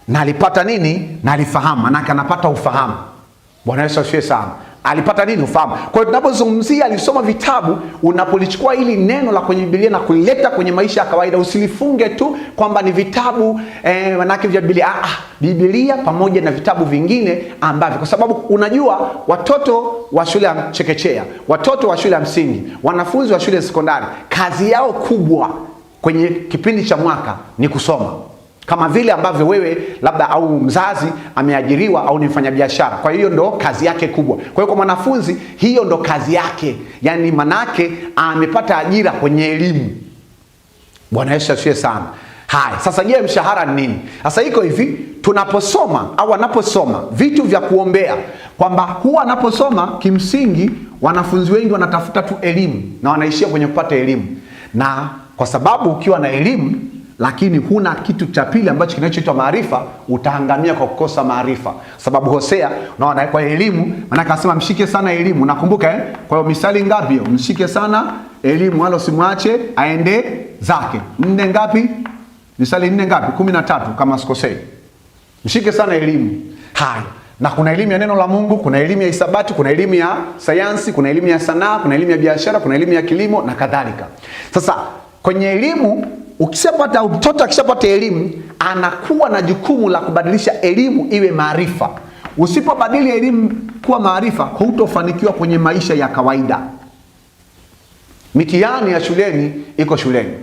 na alipata nini? Na alifahamu. Manake anapata ufahamu. Bwana Yesu asifiwe sana. Alipata nini? Ufahamu. Kwa hiyo tunapozungumzia alisoma vitabu, unapolichukua hili neno la kwenye Biblia na kulileta kwenye maisha ya kawaida, usilifunge tu kwamba ni vitabu manake vya Biblia. Biblia pamoja na vitabu vingine ambavyo, kwa sababu unajua watoto wa shule ya chekechea, watoto wa shule ya msingi, wanafunzi wa shule ya sekondari, kazi yao kubwa kwenye kipindi cha mwaka ni kusoma. Kama vile ambavyo wewe labda au mzazi ameajiriwa au ni mfanyabiashara. Kwa hiyo ndo kazi yake kubwa. Kwa hiyo kwa mwanafunzi hiyo ndo kazi yake. Yaani manake amepata ajira kwenye elimu. Bwana Yesu asifiwe sana. Haya, sasa je, mshahara ni nini? Sasa iko hivi, tunaposoma au anaposoma vitu vya kuombea, kwamba huwa anaposoma kimsingi wanafunzi wengi wanatafuta tu elimu na wanaishia kwenye kupata elimu. Na kwa sababu ukiwa na elimu lakini huna kitu cha pili ambacho kinachoitwa maarifa, utaangamia kwa kukosa maarifa. Sababu Hosea, unaona, kwa elimu, maana akasema mshike sana elimu. Nakumbuka Kwa hiyo misali ngapi hiyo? Mshike sana elimu wala usimwache aende zake. 4 ngapi? Misali 4 ngapi? 13 kama sikosei. Mshike sana elimu. Haya. Na kuna elimu ya neno la Mungu, kuna elimu ya hisabati, kuna elimu ya sayansi, kuna elimu ya sanaa, kuna elimu ya biashara, kuna elimu ya kilimo na kadhalika. Sasa kwenye elimu, ukishapata mtoto akishapata elimu, anakuwa na jukumu la kubadilisha elimu iwe maarifa. Usipobadili elimu kuwa maarifa, hutofanikiwa kwenye maisha ya kawaida. Mitihani ya shuleni iko shuleni.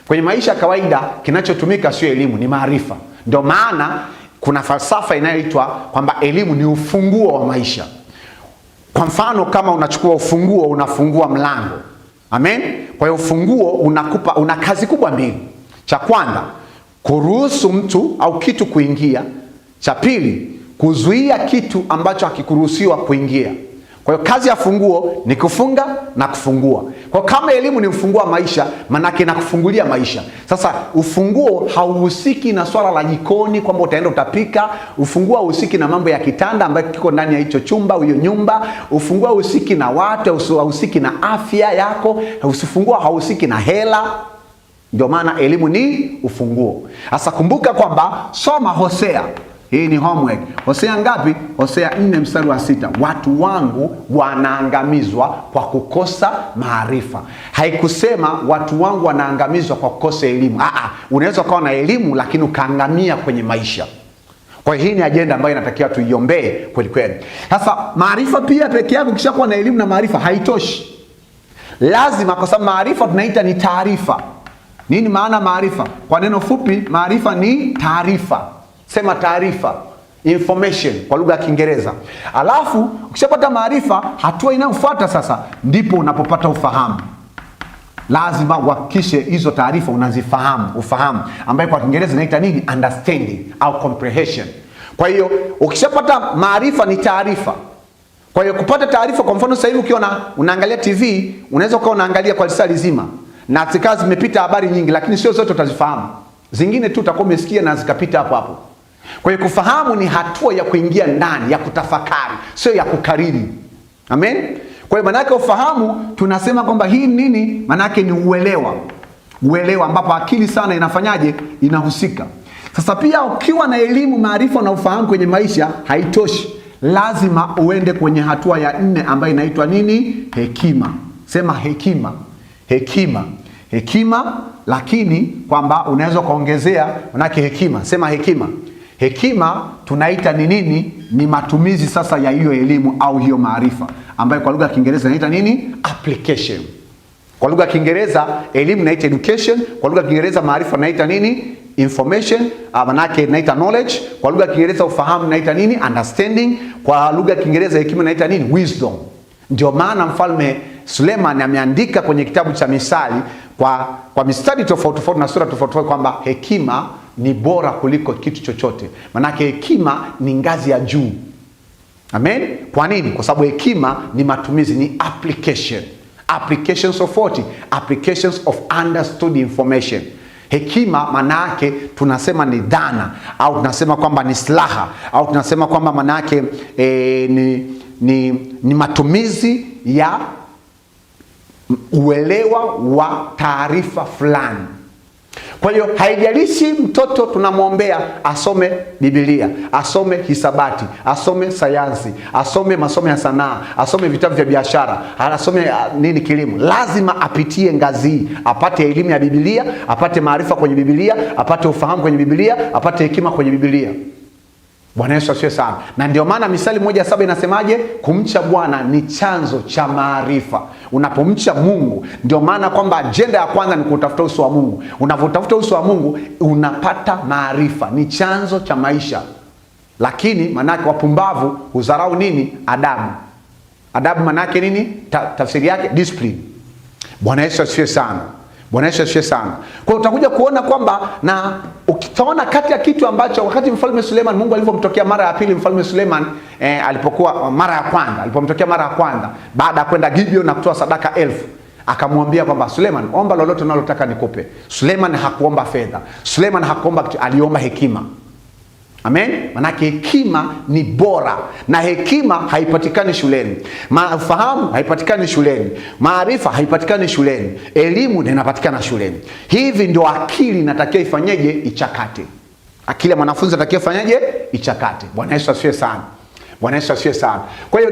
Kwenye maisha ya kawaida kinachotumika sio elimu, ni maarifa. Ndio maana kuna falsafa inayoitwa kwamba elimu ni ufunguo wa maisha. Kwa mfano, kama unachukua ufunguo, unafungua mlango. Amen. Kwa hiyo ufunguo una kazi kubwa mbili. Cha kwanza, kuruhusu mtu au kitu kuingia. Cha pili, kuzuia kitu ambacho hakikuruhusiwa kuingia. Kwa hiyo kazi ya funguo ni kufunga na kufungua. Kwa kama elimu ni ufunguo wa maisha, manake inakufungulia maisha. Sasa ufunguo hauhusiki na swala la jikoni kwamba utaenda utapika. Ufunguo hauhusiki na mambo ya kitanda ambayo kiko ndani ya hicho chumba, hiyo nyumba. Ufunguo hauhusiki na watu, hauhusiki na afya yako. Ufunguo hauhusiki na hela. Ndio maana elimu ni ufunguo. Sasa kumbuka kwamba soma Hosea. Hii ni homework. Hosea ngapi? Hosea 4 mstari wa 6. Watu wangu wanaangamizwa kwa kukosa maarifa. Haikusema watu wangu wanaangamizwa kwa kukosa elimu. Unaweza kuwa na elimu lakini ukaangamia kwenye maisha. Kwa hiyo hii ni ajenda ambayo inatakiwa tuiombee kweli kweli. Sasa maarifa pia peke yake, ukishakuwa na elimu na maarifa haitoshi. Lazima, kwa sababu maarifa tunaita ni taarifa. Nini maana maarifa? Kwa neno fupi, maarifa ni taarifa. Sema taarifa, information kwa lugha ya Kiingereza. Alafu ukishapata maarifa, hatua inayofuata sasa ndipo unapopata ufahamu. Lazima uhakikishe hizo taarifa unazifahamu, ufahamu ambayo kwa Kiingereza inaita nini? Understanding au comprehension. Kwa hiyo ukishapata maarifa ni taarifa. Kwa hiyo kupata taarifa, kwa mfano sasa hivi ukiona unaangalia TV, unaweza kuwa unaangalia kwa saa nzima na zikawa zimepita habari nyingi, lakini sio zote utazifahamu. Zingine tu utakuwa umesikia na zikapita hapo hapo. Kwa hiyo kufahamu ni hatua ya kuingia ndani, ya kutafakari, sio ya kukariri. Amen. Kwa hiyo manake ufahamu, tunasema kwamba hii nini? Manake ni uelewa. Uelewa ambapo akili sana inafanyaje? Inahusika. Sasa pia ukiwa na elimu, maarifa na ufahamu kwenye maisha haitoshi. Lazima uende kwenye hatua ya 4 ambayo inaitwa nini? Hekima. Sema hekima. Hekima. Hekima, lakini kwamba unaweza kuongezea manake hekima. Sema hekima. Hekima tunaita ni nini? Ni matumizi sasa ya hiyo elimu au hiyo maarifa, ambayo kwa lugha ya Kiingereza inaita nini? Application. Kwa lugha ya Kiingereza elimu inaita education, kwa lugha ya Kiingereza maarifa inaita nini? Information, manake inaita knowledge. Kwa lugha ya Kiingereza ufahamu inaita nini? Understanding. Kwa lugha ya Kiingereza hekima inaita nini? Wisdom. Ndio maana Mfalme Suleiman ameandika kwenye kitabu cha Misali kwa mistari tofauti tofauti na sura tofauti tofauti kwamba hekima ni bora kuliko kitu chochote. Manake hekima ni ngazi ya juu. Amen. Kwa nini? Kwa sababu hekima ni matumizi, ni application. Applications of what? Applications of understood information. Hekima manake tunasema ni dhana, au tunasema kwamba ni silaha, au tunasema kwamba manake ni matumizi ya uelewa wa taarifa fulani. Kwa hiyo haijalishi mtoto tunamwombea asome Biblia, asome hisabati, asome sayansi, asome masomo ya sanaa, asome vitabu vya biashara, asome kilimo, lazima apitie ngazi hii, apate elimu ya Biblia, apate maarifa kwenye Biblia, apate ufahamu kwenye Biblia, apate hekima kwenye Biblia. Bwana Yesu asifiwe sana. Na ndio maana Misali 1:7 inasemaje? Kumcha Bwana ni chanzo cha maarifa. Unapomcha Mungu, ndio maana kwamba ajenda ya kwanza ni kutafuta uso wa Mungu. Unapotafuta uso wa Mungu unapata maarifa, ni chanzo cha maisha. Lakini manake wapumbavu hudharau nini? Adabu. Adabu manake nini? Tafsiri yake discipline. Bwana Yesu asifiwe sana. Bwana Yesu asifiwe sana. Kwa hiyo utakuja kuona kwamba, na ukitaona kati ya kitu ambacho wakati Mfalme Suleiman, Mungu alipomtokea mara ya pili Mfalme Suleiman, alipokuwa mara ya kwanza, alipomtokea mara ya kwanza baada ya kwenda Gibeon na kutoa sadaka 1000, akamwambia kwamba Suleiman, omba lolote unalotaka nikupe. Suleiman hakuomba fedha. Suleiman hakuomba kitu, aliomba hekima. Amen. Manake hekima ni bora, na hekima haipatikani shuleni. Mafahamu haipatikani shuleni. Maarifa haipatikani shuleni. Elimu inapatikana shuleni. Hivi ndio akili inatakiwa ifanyeje? Ichakate. Akili ya mwanafunzi inatakiwa ifanyeje? Ichakate. Bwana Yesu asifiwe sana. Bwana Yesu asifiwe sana. Kwa hiyo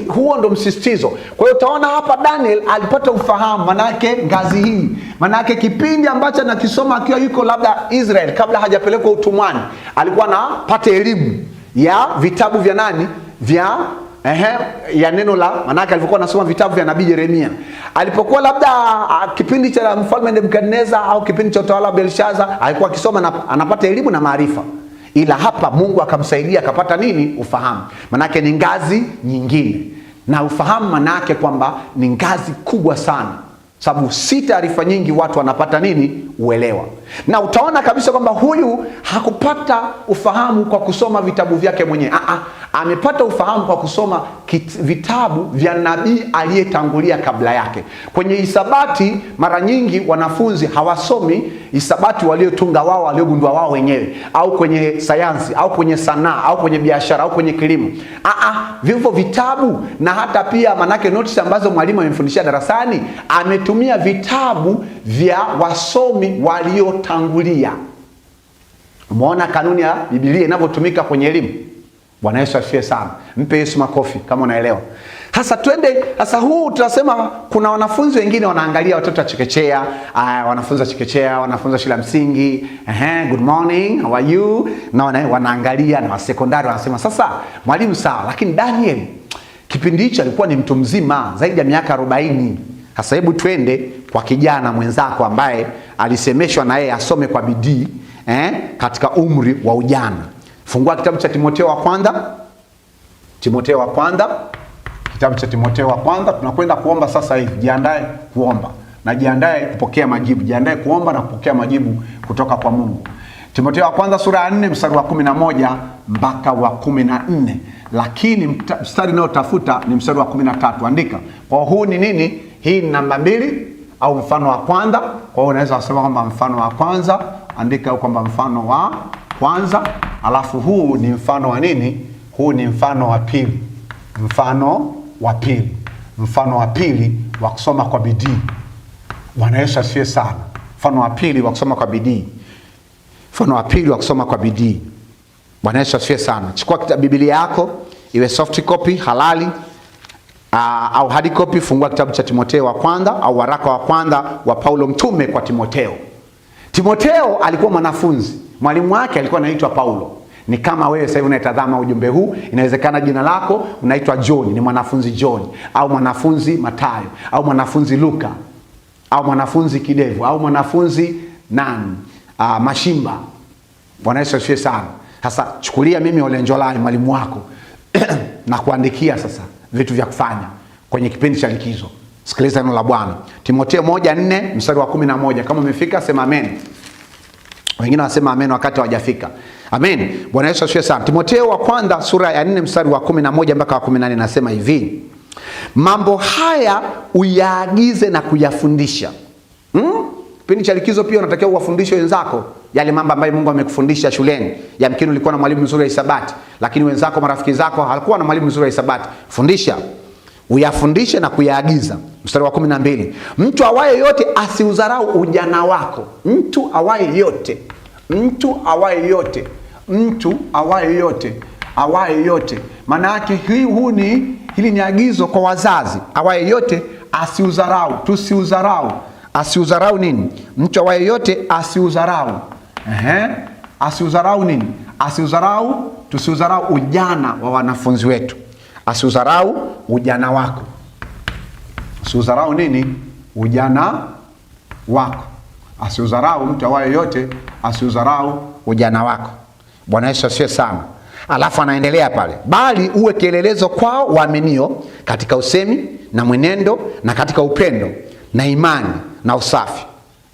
huo ndo msisitizo. Kwa hiyo utaona hapa Daniel alipata ufahamu, manake ngazi hii, manake kipindi ambacho anakisoma akiwa yuko labda Israel kabla hajapelekwa utumwani, alikuwa anapata elimu ya vitabu vya nani? Ya neno la, manake alikuwa anasoma vitabu vya nabii Yeremia. Alipokuwa labda kipindi cha mfalme Nebukadneza au kipindi cha utawala wa Belshaza, alikuwa akisoma na anapata elimu na maarifa. Ila hapa Mungu akamsaidia akapata nini? Ufahamu. Manake ni ngazi nyingine. Na ufahamu manake kwamba ni ngazi kubwa sana. Sababu si taarifa nyingi watu wanapata nini? Uelewa. Na utaona kabisa kwamba huyu hakupata ufahamu kwa kusoma vitabu vyake mwenyewe. Amepata ufahamu kwa kusoma vitabu vya nabii aliyetangulia kabla yake. Kwenye hisabati mara nyingi wanafunzi hawasomi hisabati waliotunga wao, waliogundua wao wenyewe, au kwenye sayansi, au kwenye sanaa, au kwenye biashara, au kwenye kilimo. Vivyo vitabu, na hata pia manake notes ambazo mwalimu amemfundishia darasani, ametumia vitabu vya wasomi waliotangulia. Umeona kanuni ya Biblia inavyotumika kwenye elimu? Bwana Yesu asifiwe sana. Mpe Yesu makofi kama unaelewa. Sasa twende, sasa huu tunasema kuna wanafunzi wengine wanaangalia watoto wa chekechea, wanafunzi wa chekechea, wanafunzi wa shule ya msingi, good morning, how are you? Na wanaangalia, na wa sekondari wanasema sasa mwalimu sawa, lakini Daniel kipindi hicho alikuwa ni mtu mzima zaidi ya miaka 40. Sasa hebu twende kwa kijana mwenzako ambaye alisemeshwa na yeye asome kwa bidii katika umri wa ujana. Fungua kitabu cha Timotheo wa kwanza. Timotheo wa kwanza. Kitabu cha Timotheo wa kwanza. Tunakwenda kuomba sasa hivi. Jiandae kuomba na jiandae kupokea majibu. Jiandae kuomba na kupokea majibu kutoka kwa Mungu. Timotheo wa kwanza sura ya 4 mstari wa 11 mpaka wa 14. Lakini mstari unaotafuta ni mstari wa 13. Andika. Kwa huu ni nini? Hii ni namba 2 au mfano wa kwanza. Kwa hiyo unaweza kusema kwamba mfano wa kwanza, andika kwamba mfano wa kwanza, alafu huu ni mfano wa nini? Huu ni mfano wa pili. Mfano wa pili. Mfano wa pili wa kusoma kwa bidii. Bwana Yesu asifiwe sana. Mfano wa pili wa kusoma kwa bidii. Mfano wa pili wa kusoma kwa bidii. Bwana Yesu asifiwe sana. Chukua Biblia yako, iwe soft copy halali au hard copy. Fungua kitabu cha Timotheo wa kwanza au waraka wa kwanza wa Paulo mtume kwa Timotheo. Timotheo alikuwa mwanafunzi. Mwalimu wake alikuwa anaitwa Paulo. Ni kama wewe sasa hivi unatazama ujumbe huu, inawezekana jina lako unaitwa John, ni mwanafunzi John, au mwanafunzi Mathayo, au mwanafunzi Luka, au mwanafunzi Kidevu, au mwanafunzi nani? Mashimba. Bwana Yesu asifiwe sana. Sasa chukulia mimi Ole Njolai mwalimu wako na kuandikia sasa vitu vya kufanya kwenye kipindi cha likizo. Sikiliza neno la Bwana. Timotheo 1:4 mstari wa 11. Kama umefika sema amen. Wengine wanasema amen wakati hawajafika. Amen. Bwana Yesu asifiwe sana. Timotheo wa kwanza sura ya 4 mstari wa 11 mpaka wa 18 nasema hivi. Mambo haya uyaagize na kuyafundisha. Kipindi cha likizo pia unatakiwa uwafundishe wenzako yale mambo ambayo Mungu amekufundisha shuleni. Yamkini ulikuwa na mwalimu mzuri wa hisabati, lakini wenzako, marafiki zako hawakuwa na mwalimu mzuri wa hisabati. Fundisha. Uyafundishe na kuyaagiza. Mstari wa 12. Mtu awaye yote asiudharau ujana wako. Mtu awaye yote. Mtu awaye yote. Mtu awaye yote. Awaye yote. Maana yake hili ni agizo kwa wazazi. Awaye yote asiudharau. Tusiudharau. Asiudharau nini? Mtu awaye yote asiudharau. Asiudharau nini? Asiudharau, tusiudharau ujana wa wanafunzi wetu. Asiudharau ujana wako. Asiudharau nini? Ujana wako. Asiudharau, mtu awaye yote asiudharau ujana wako. Bwana Yesu asifiwe sana. Alafu anaendelea pale. Bali uwe kielelezo kwao waaminio katika usemi na mwenendo na katika upendo na imani na usafi.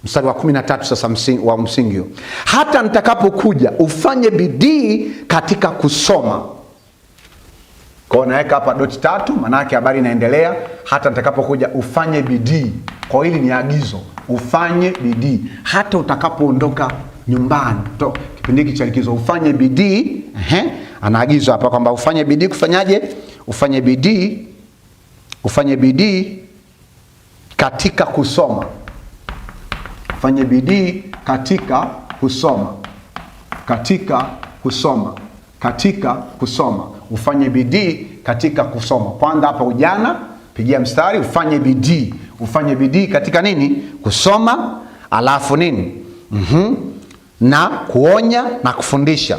Mstari wa 13 sasa wa msingi. Hata nitakapokuja ufanye bidii katika kusoma. Kwa naweka hapa .3, maana yake habari inaendelea hata nitakapokuja ufanye bidii. Kwa hili ni agizo, ufanye bidii hata utakapoondoka nyumbani. Kipindi hiki cha likizo ufanye bidii. Anaagizwa hapa kwamba ufanye bidii. Kufanyaje? Ufanye bidii, ufanye bidii katika kusoma. Ufanye bidii katika kusoma. Katika kusoma. Katika kusoma. Ufanye bidii katika kusoma. Kwanza hapa ujana, pigia mstari, ufanye bidii. Ufanye bidii katika nini? Kusoma. Alafu nini? Na kuonya na kufundisha.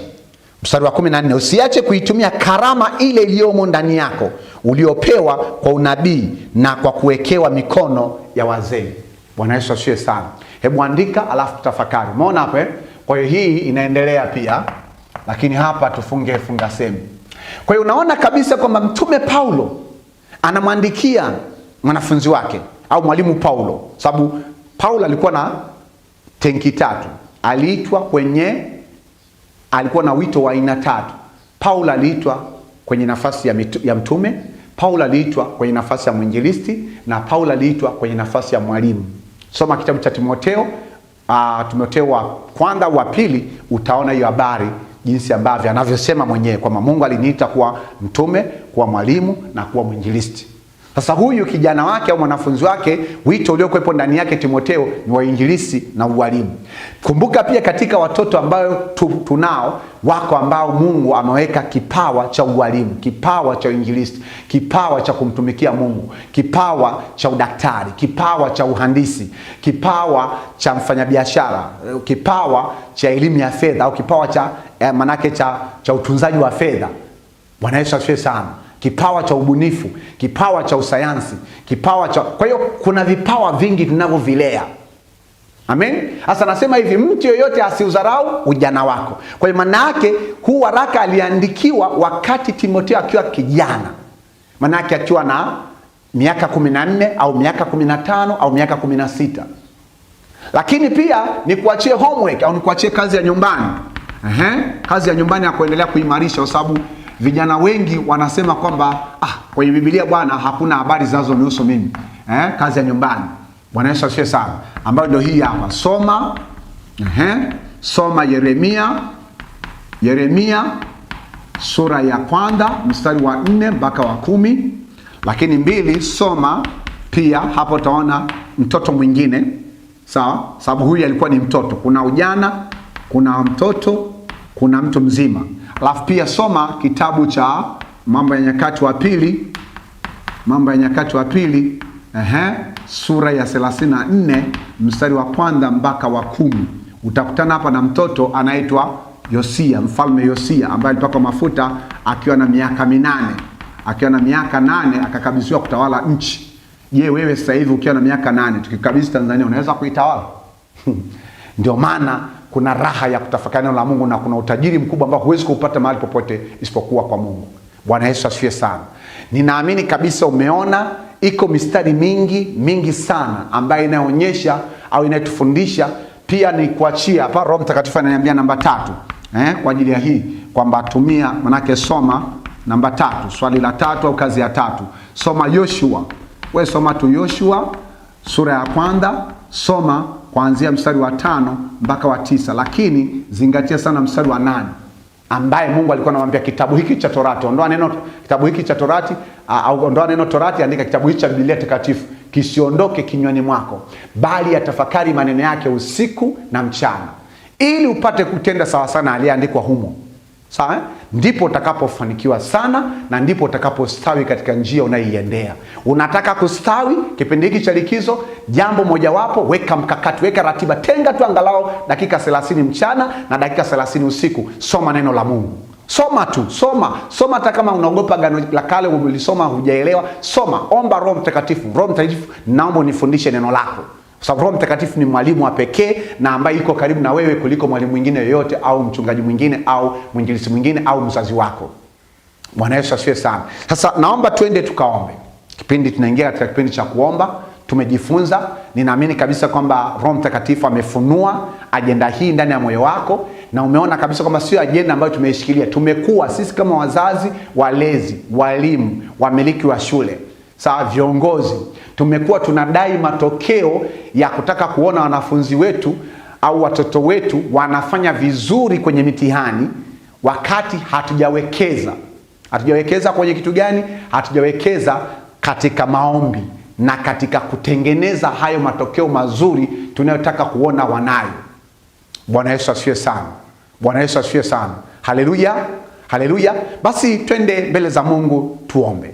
Mstari wa 14, usiache kuitumia karama ile iliyomo ndani yako uliopewa kwa unabii na kwa kuwekewa mikono ya wazee. Bwana Yesu asifiwe sana. Hebu andika alafu tutafakari. Umeona hapa Kwa hiyo hii inaendelea pia, lakini hapa tufunge funga semi. Kwa hiyo unaona kabisa kwamba Mtume Paulo anamwandikia mwanafunzi wake au mwalimu Paulo, sababu Paulo alikuwa na tenki 3. Alikuwa na wito wa aina 3. Paulo aliitwa kwenye nafasi ya mtume, Paulo aliitwa kwenye nafasi ya mwinjilisti, na Paulo aliitwa kwenye nafasi ya mwalimu. Soma kitabu cha Timotheo, Timotheo wa kwanza wa pili, utaona hiyo habari jinsi ambavyo anavyosema mwenyewe kwamba Mungu aliniita kuwa mtume, kuwa mwalimu na kuwa mwinjilisti. Sasa huyu kijana wake au mwanafunzi wake, wito uliokuwepo ndani yake Timotheo ni wa injilisti na ualimu. Kumbuka pia katika watoto ambao tunao, wako ambao Mungu ameweka kipawa cha ualimu, kipawa cha injilisti, kipawa cha kumtumikia Mungu, kipawa cha udaktari, kipawa cha uhandisi, kipawa cha mfanyabiashara, kipawa cha elimu ya fedha au kipawa cha manake cha utunzaji wa fedha. Bwana Yesu asifiwe sana. Kipawa cha ubunifu, kipawa cha usayansi, kipawa cha... Kwa hiyo kuna vipawa vingi tunavyovilea. Amen. Sasa nasema hivi, mtu yoyote asiudharau ujana wako. Kwa hiyo maana yake huu waraka aliandikiwa wakati Timotheo akiwa kijana. Maana yake akiwa na miaka 14 au miaka 15 au miaka 16. Lakini pia ni kuachie homework au ni kuachie kazi ya nyumbani. Kazi ya nyumbani ya kuendelea kuimarisha, kwa sababu vijana wengi wanasema kwamba kwenye Biblia bwana hakuna habari zinazonihusu mimi. Kazi ya nyumbani. Bwana Yesu asifiwe sana. Ambayo ndio hii hapa. Soma Yeremia sura ya 1 mstari wa 4 mpaka wa 10. Lakini 2, soma pia hapo utaona mtoto mwingine. Sawa? Sababu huyu alikuwa ni mtoto. Kuna ujana, kuna mtoto, kuna mtu mzima. Alafu pia soma kitabu cha Mambo ya Nyakati wa Pili. Mambo ya Nyakati wa Pili, sura ya 34 mstari wa 1 mpaka wa 10. Utakutana hapa na mtoto anaitwa Yosia, mfalme Yosia, ambaye alipakwa mafuta akiwa na miaka 8. Akiwa na miaka 8 akakabidhiwa kutawala nchi. Je, wewe sasa hivi ukiwa na miaka 8 tukikabidhi Tanzania unaweza kuitawala? Ndio maana kuna raha ya kutafakari neno la Mungu, na kuna utajiri mkubwa ambao huwezi kupata mahali popote isipokuwa kwa Mungu. Bwana Yesu asifiwe sana. Ninaamini kabisa umeona iko mistari mingi sana ambayo inaonyesha au inatufundisha. Pia ni kuachia hapa, Roho Mtakatifu ananiambia namba 3 kwa ajili ya hii kwamba tumia, manake soma namba 3, swali la 3 au kazi ya 3. Soma Yoshua. Wewe soma tu Yoshua sura ya 1, soma kuanzia mstari wa 5 mpaka wa 9, lakini zingatia sana mstari wa 8 ambaye Mungu alikuwa anamwambia kitabu hiki cha Torati, ondoa neno kitabu hiki cha Torati au ondoa neno Torati, andika kitabu hiki cha Biblia takatifu, kisiondoke kinywani mwako, bali yatafakari maneno yake usiku na mchana, ili upate kutenda sawa sana aliyeandikwa humo. Sawa? Ndipo utakapofanikiwa sana, na ndipo utakapostawi katika njia unayoiendea. Unataka kustawi kipindi hiki cha likizo, jambo mojawapo, weka mkakati, weka ratiba, tenga tu angalau dakika 30 mchana na dakika 30 usiku, soma neno la Mungu. Soma tu, soma hata kama unaogopa Agano la Kale umelisoma hujaelewa, soma, omba Roho Mtakatifu. Roho Mtakatifu, naomba unifundishe neno lako. Kwa sababu Roho Mtakatifu ni mwalimu wa pekee na ambaye yuko karibu na wewe kuliko mwalimu mwingine yoyote au mchungaji mwingine au mwinjilisti mwingine au mzazi wako. Bwana Yesu asifiwe sana. Sasa naomba twende tukaombe. Kipindi tunaingia katika kipindi cha kuomba. Tumejifunza, ninaamini kabisa kwamba Roho Mtakatifu amefunua ajenda hii ndani ya moyo wako, na umeona kabisa kwamba sio ajenda ambayo tumeishikilia. Tumekuwa sisi kama wazazi, walezi, walimu, wamiliki wa shule, sawa, viongozi, tumekuwa tunadai matokeo ya kutaka kuona wanafunzi wetu au watoto wetu wanafanya vizuri kwenye mitihani, wakati hatujawekeza kwenye kitu gani? Hatujawekeza katika maombi na katika kutengeneza hayo matokeo mazuri tunayotaka kuona wanayo. Bwana Yesu asifiwe sana. Bwana Yesu asifiwe sana. Haleluya. Haleluya. Basi twende mbele za Mungu tuombe.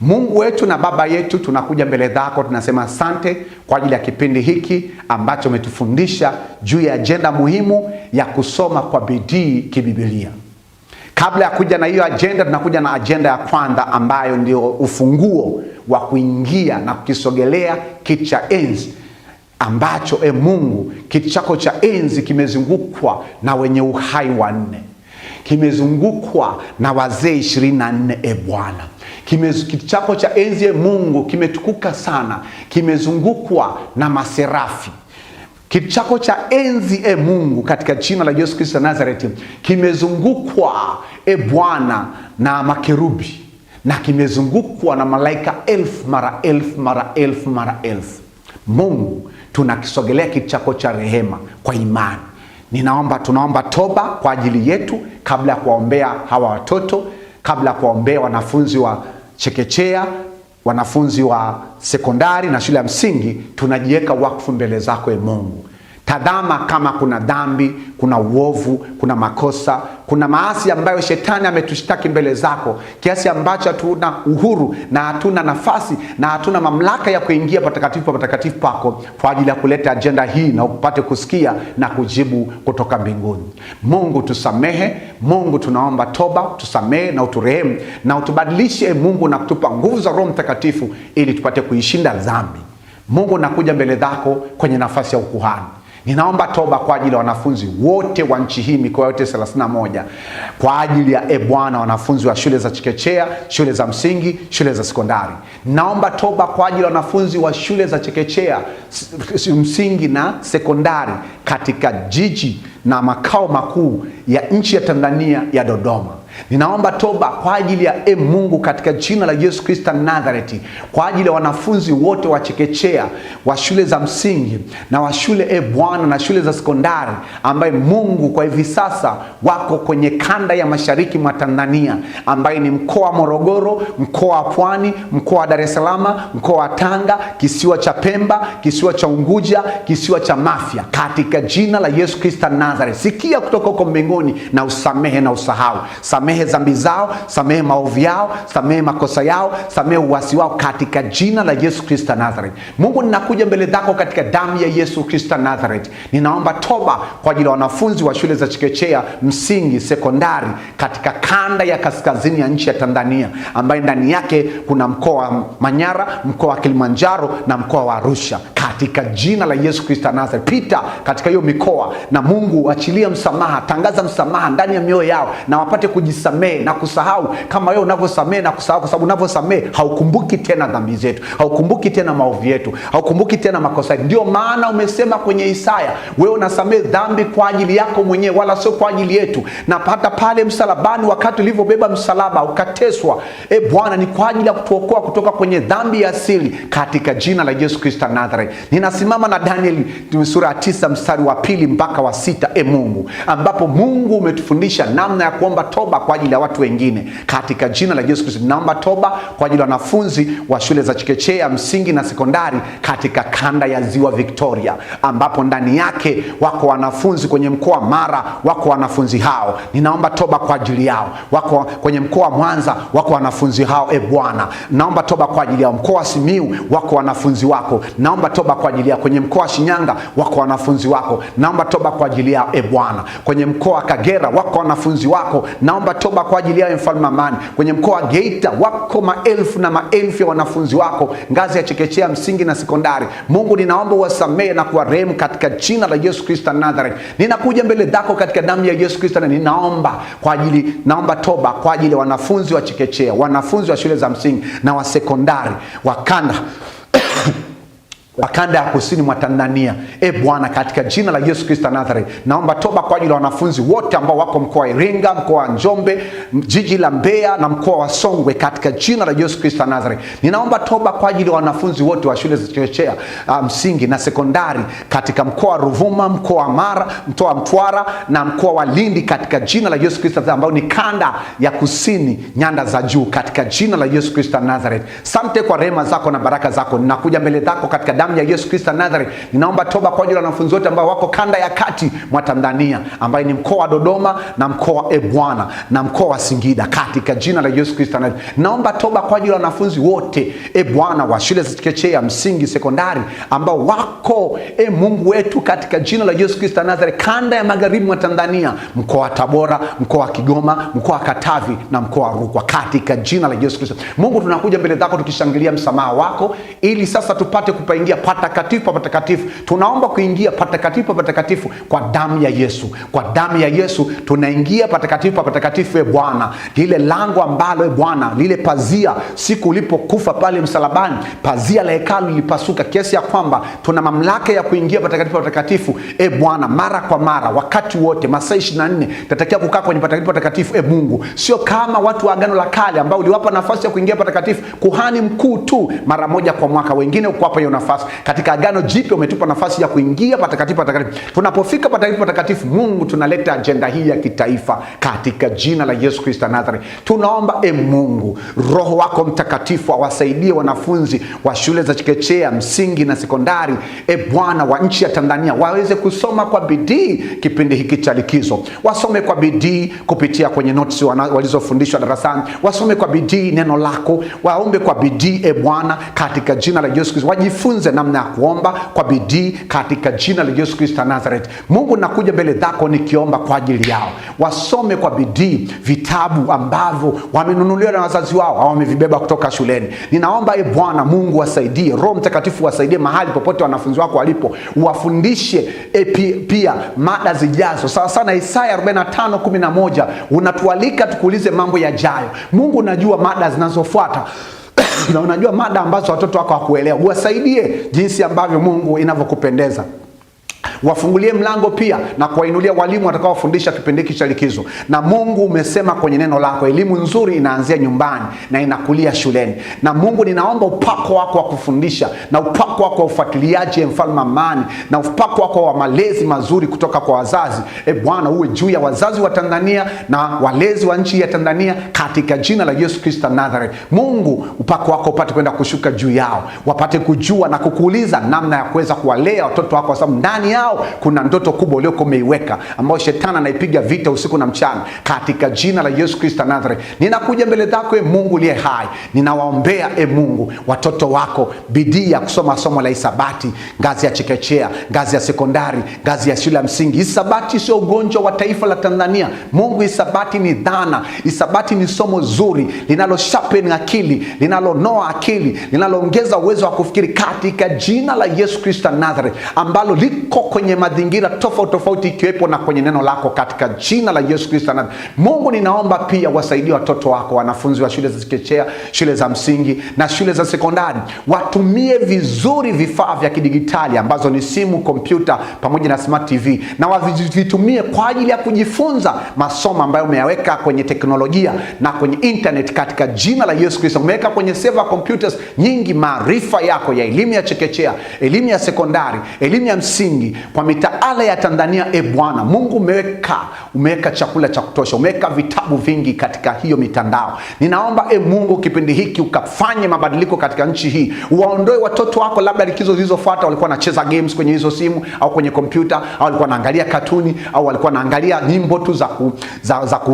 Mungu wetu na Baba yetu, tunakuja mbele zako, tunasema asante kwa ajili ya kipindi hiki ambacho umetufundisha juu ya ajenda muhimu ya kusoma kwa bidii kiBiblia. Kabla ya kuja na hiyo ajenda, tunakuja na ajenda ya kwanza ambayo ndio ufunguo wa kuingia na kukisogelea kiti cha enzi ambacho Mungu, kiti chako cha enzi kimezungukwa na wenye uhai wanne. Kimezungukwa na wazee 24 Bwana. Kiti chako cha enzi Mungu kimetukuka sana, kimezungukwa na maserafi. Kiti chako cha enzi Mungu katika jina la Yesu Kristo Nazareti kimezungukwa Bwana na makerubi, na kimezungukwa na malaika 1000 mara 1000 mara 1000 mara 1000. Mungu, tunakisogelea kiti chako cha rehema kwa imani. Tunaomba toba kwa ajili yetu, kabla ya kuwaombea hawa watoto, kabla ya kuwaombea wanafunzi wa chekechea, wanafunzi wa sekondari na shule ya msingi. Tunajiweka wakfu mbele zako Mungu. Tazama kama kuna dhambi, kuna uovu, kuna makosa, kuna maasi ambayo shetani ametushtaki mbele zako, kiasi ambacho hatuna uhuru na hatuna nafasi na hatuna mamlaka ya kuingia patakatifu pako kwa ajili ya kuleta ajenda hii na upate kusikia na kujibu kutoka mbinguni. Mungu tusamehe. Mungu tunaomba toba, tusamehe na uturehemu na utubadilishe Mungu, na kutupa nguvu za Roho Mtakatifu ili tupate kuishinda dhambi. Mungu, nakuja mbele zako kwenye nafasi ya ukuhani. Ninaomba toba kwa ajili ya wanafunzi wote wa nchi hii, mikoa yote 31, kwa ajili ya Bwana wanafunzi wa shule za chekechea, shule za msingi, shule za sekondari. Naomba toba kwa ajili ya wanafunzi wa shule za chekechea, msingi na sekondari katika jiji na makao makuu ya nchi ya Tanzania ya Dodoma. Ninaomba toba kwa ajili ya Mungu katika jina la Yesu Kristo Nazareti, kwa ajili ya wanafunzi wote wa chekechea, wa shule za msingi na wa shule Bwana na shule za sekondari, ambaye Mungu kwa hivi sasa wako kwenye kanda ya mashariki mwa Tanzania, ambaye ni mkoa wa Morogoro, mkoa wa Pwani, mkoa wa Dar es Salaam, mkoa wa Tanga, kisiwa cha Pemba, kisiwa cha Unguja, kisiwa cha Mafia, katika jina la Yesu Kristo Nazareti. Sikia kutoka huko mbinguni na usamehe na usahau. Samehe dhambi zao, samehe maovu yao, samehe makosa yao, samehe uasi wao katika jina la Yesu Kristo Nazareti. Mungu, ninakuja mbele zako katika damu ya Yesu Kristo Nazareti. Ninaomba toba kwa ajili ya wanafunzi wa shule za chekechea, msingi, sekondari katika kanda ya kaskazini ya nchi ya Tanzania, ambaye ndani yake kuna mkoa wa Manyara, mkoa wa Kilimanjaro na mkoa wa Arusha. Katika jina la Yesu Kristo Nazareti, pita katika hiyo mikoa na Mungu achilia msamaha, tangaza msamaha ndani ya mioyo yao, na wapate kujisamehe na kusahau kama wewe unavyosamehe na kusahau, kwa sababu unavyosamehe haukumbuki tena dhambi zetu, haukumbuki tena maovu yetu, haukumbuki tena makosa yetu. Ndio maana umesema kwenye Isaya, wewe unasamehe dhambi kwa ajili yako mwenyewe, wala sio kwa ajili yetu. Na hata pale msalabani, wakati ulivyobeba msalaba ukateswa, Bwana, ni kwa ajili ya kutuokoa kutoka kwenye dhambi ya asili, katika jina la Yesu Kristo Nazareti. Ninasimama na Danieli sura ya 9 mstari wa 2 mpaka wa 6, Mungu, ambapo Mungu umetufundisha namna ya kuomba toba kwa ajili ya watu wengine, katika jina la Yesu Kristo. Naomba toba kwa ajili ya wanafunzi wa shule za chekechea, msingi na sekondari katika kanda ya Ziwa Victoria, ambapo ndani yake wako wanafunzi kwenye mkoa Mara, wako wanafunzi hao. Ninaomba toba kwa ajili yao. Wako kwenye mkoa Mwanza, wako wanafunzi hao, Bwana. Naomba toba kwa ajili yao. Mkoa Simiu, wako wanafunzi wako. Naomba toba kwa ajili yao. Kwenye mkoa Shinyanga, wako wanafunzi wako. Naomba toba kwa ajili yao, Bwana. Kwenye mkoa Kagera, wako wanafunzi wako. Naomba toba kwa ajili yao, Mfalme Amani. Kwenye mkoa Geita, wako maelfu na maelfu ya wanafunzi wako ngazi ya chekechea, msingi na sekondari. Mungu, ninaomba uwasamehe na kuwarehemu katika jina la Yesu Kristo Nazareti. Ninakuja mbele zako katika damu ya Yesu Kristo, na naomba toba kwa ajili ya wanafunzi wa chekechea, wanafunzi wa shule za msingi na wa sekondari wa kanda wa kanda ya kusini mwa Tanzania. Bwana, katika jina la Yesu Kristo Nazareth, naomba toba kwa ajili ya wanafunzi wote ambao wako mkoa wa Iringa, mkoa wa Njombe, jiji la Mbeya na mkoa wa Songwe, katika jina la Yesu Kristo Nazareth. Ninaomba toba kwa ajili ya wanafunzi wote wa shule za chekechea, msingi na sekondari katika mkoa wa Ruvuma, mkoa wa Mara, mkoa wa Mtwara na mkoa wa Lindi, katika jina la Yesu Kristo, ambao ni kanda ya kusini, nyanda za juu, katika jina la Yesu Kristo Nazareth. Asante kwa rehema zako na baraka zako. Ninakuja mbele zako katika damu ya Yesu Kristo Nazareth. Ninaomba toba kwa ajili ya wanafunzi wote ambao wako kanda ya kati mwa Tanzania, ambaye ni mkoa wa Dodoma na mkoa wa Bwana na mkoa wa Singida, katika jina la Yesu Kristo Nazareth. Naomba toba kwa ajili ya wanafunzi wote Bwana wa shule za chekechea, msingi, sekondari ambao wako Mungu wetu, katika jina la Yesu Kristo Nazareth, kanda ya magharibi mwa Tanzania, mkoa wa Tabora, mkoa wa Kigoma, mkoa wa Katavi na mkoa wa Rukwa, katika jina la Yesu Kristo. Mungu, tunakuja mbele zako tukishangilia msamaha wako, ili sasa tupate kupaingia patakatifu pa patakatifu. Tunaomba kuingia patakatifu pa patakatifu kwa damu ya Yesu. Kwa damu ya Yesu tunaingia patakatifu pa patakatifu Bwana. Lile lango ambalo Bwana, lile pazia siku ulipokufa pale msalabani, pazia la hekalu lilipasuka kiasi ya kwamba tuna mamlaka ya kuingia patakatifu pa patakatifu Bwana, mara kwa mara, wakati wote, masaa 24 tatakia kukaa kwenye patakatifu patakatifu Mungu. Sio kama watu wa Agano la Kale ambao uliwapa nafasi ya kuingia patakatifu kuhani mkuu tu mara moja kwa mwaka, wengine ukuwapa hiyo nafasi. Katika Agano Jipya umetupa nafasi ya kuingia patakatifu patakatifu. Tunapofika patakatifu patakatifu, Mungu, tunaleta agenda hii ya kitaifa katika jina la Yesu Kristo Nazareth. Tunaomba Mungu, Roho wako Mtakatifu awasaidie wanafunzi wa shule za chekechea, msingi na sekondari Bwana wa nchi ya Tanzania, waweze kusoma kwa bidii kipindi hiki cha likizo. Wasome kwa bidii kupitia kwenye notes walizofundishwa darasani. Wasome kwa bidii neno lako, waombe kwa bidii Bwana, katika jina la Yesu Kristo. Wajifunze namna ya kuomba kwa bidii katika jina la Yesu Kristo Nazareth. Mungu, nakuja mbele zako nikiomba kwa ajili yao. Wasome kwa bidii vitabu ambavyo wamenunuliwa na wazazi wao au wamevibeba kutoka shuleni. Ninaomba Bwana Mungu wasaidie, Roho Mtakatifu wasaidie mahali popote wanafunzi wako walipo, wafundishe pia mada zijazo. Sawa sana Isaya 45:11 unatualika tukuulize mambo yajayo. Mungu, unajua mada zinazofuata na unajua mada ambazo watoto wako hawakuelewa. Wasaidie jinsi ambavyo Mungu inavyokupendeza. Wafungulie mlango pia na kuwainulia walimu watakaofundisha kipindi hiki cha likizo. Na Mungu, umesema kwenye neno lako elimu nzuri inaanzia nyumbani na inakulia shuleni. Na Mungu, ninaomba upako wako wa kufundisha na upako wako wa ufuatiliaji mfalme amani, na upako wako wa malezi mazuri kutoka kwa wazazi Bwana, uwe juu ya wazazi wa Tanzania na walezi wa nchi ya Tanzania, katika jina la Yesu Kristo Nazareth. Mungu, upako wako upate kwenda kushuka juu yao, wapate kujua na kukuuliza namna ya kuweza kuwalea watoto wako, kwa sababu ndani yao kuna ndoto kubwa uliyoko umeiweka, ambayo shetani anaipiga vita usiku na mchana, katika jina la Yesu Kristo Nazareth. Ninakuja mbele zako Mungu liye hai, ninawaombea Mungu watoto wako bidii ya kusoma somo la hisabati, ngazi ya chekechea, ngazi ya sekondari, ngazi ya shule ya msingi. Hisabati sio ugonjwa wa taifa la Tanzania. Mungu, hisabati ni dhana, hisabati ni somo zuri linalosharpen akili, linalonoa akili, linaloongeza uwezo wa kufikiri, katika jina la Yesu Kristo Nazareth, ambalo liko kwenye mazingira tofauti tofauti, ikiwepo na kwenye neno lako, katika jina la Yesu Kristo. Mungu, ninaomba pia wasaidie watoto wako, wanafunzi wa shule za chekechea, shule za msingi na shule za sekondari, watumie vizuri vifaa vya kidigitali ambazo ni simu, kompyuta pamoja na smart TV, na wavitumie kwa ajili ya kujifunza masomo ambayo umeyaweka kwenye teknolojia na kwenye internet, katika jina la Yesu Kristo. Umeweka kwenye server computers nyingi maarifa yako ya elimu ya chekechea, elimu ya sekondari, elimu ya msingi kwa mitaala ya Tanzania. Bwana Mungu, umeweka chakula cha kutosha, umeweka vitabu vingi katika hiyo mitandao. Ninaomba Mungu, kipindi hiki ukafanye mabadiliko katika nchi hii, uwaondoe watoto wako, labda likizo zilizofuata walikuwa wanacheza games kwenye hizo simu au kwenye kompyuta, au walikuwa wanaangalia katuni, au walikuwa wanaangalia nyimbo tu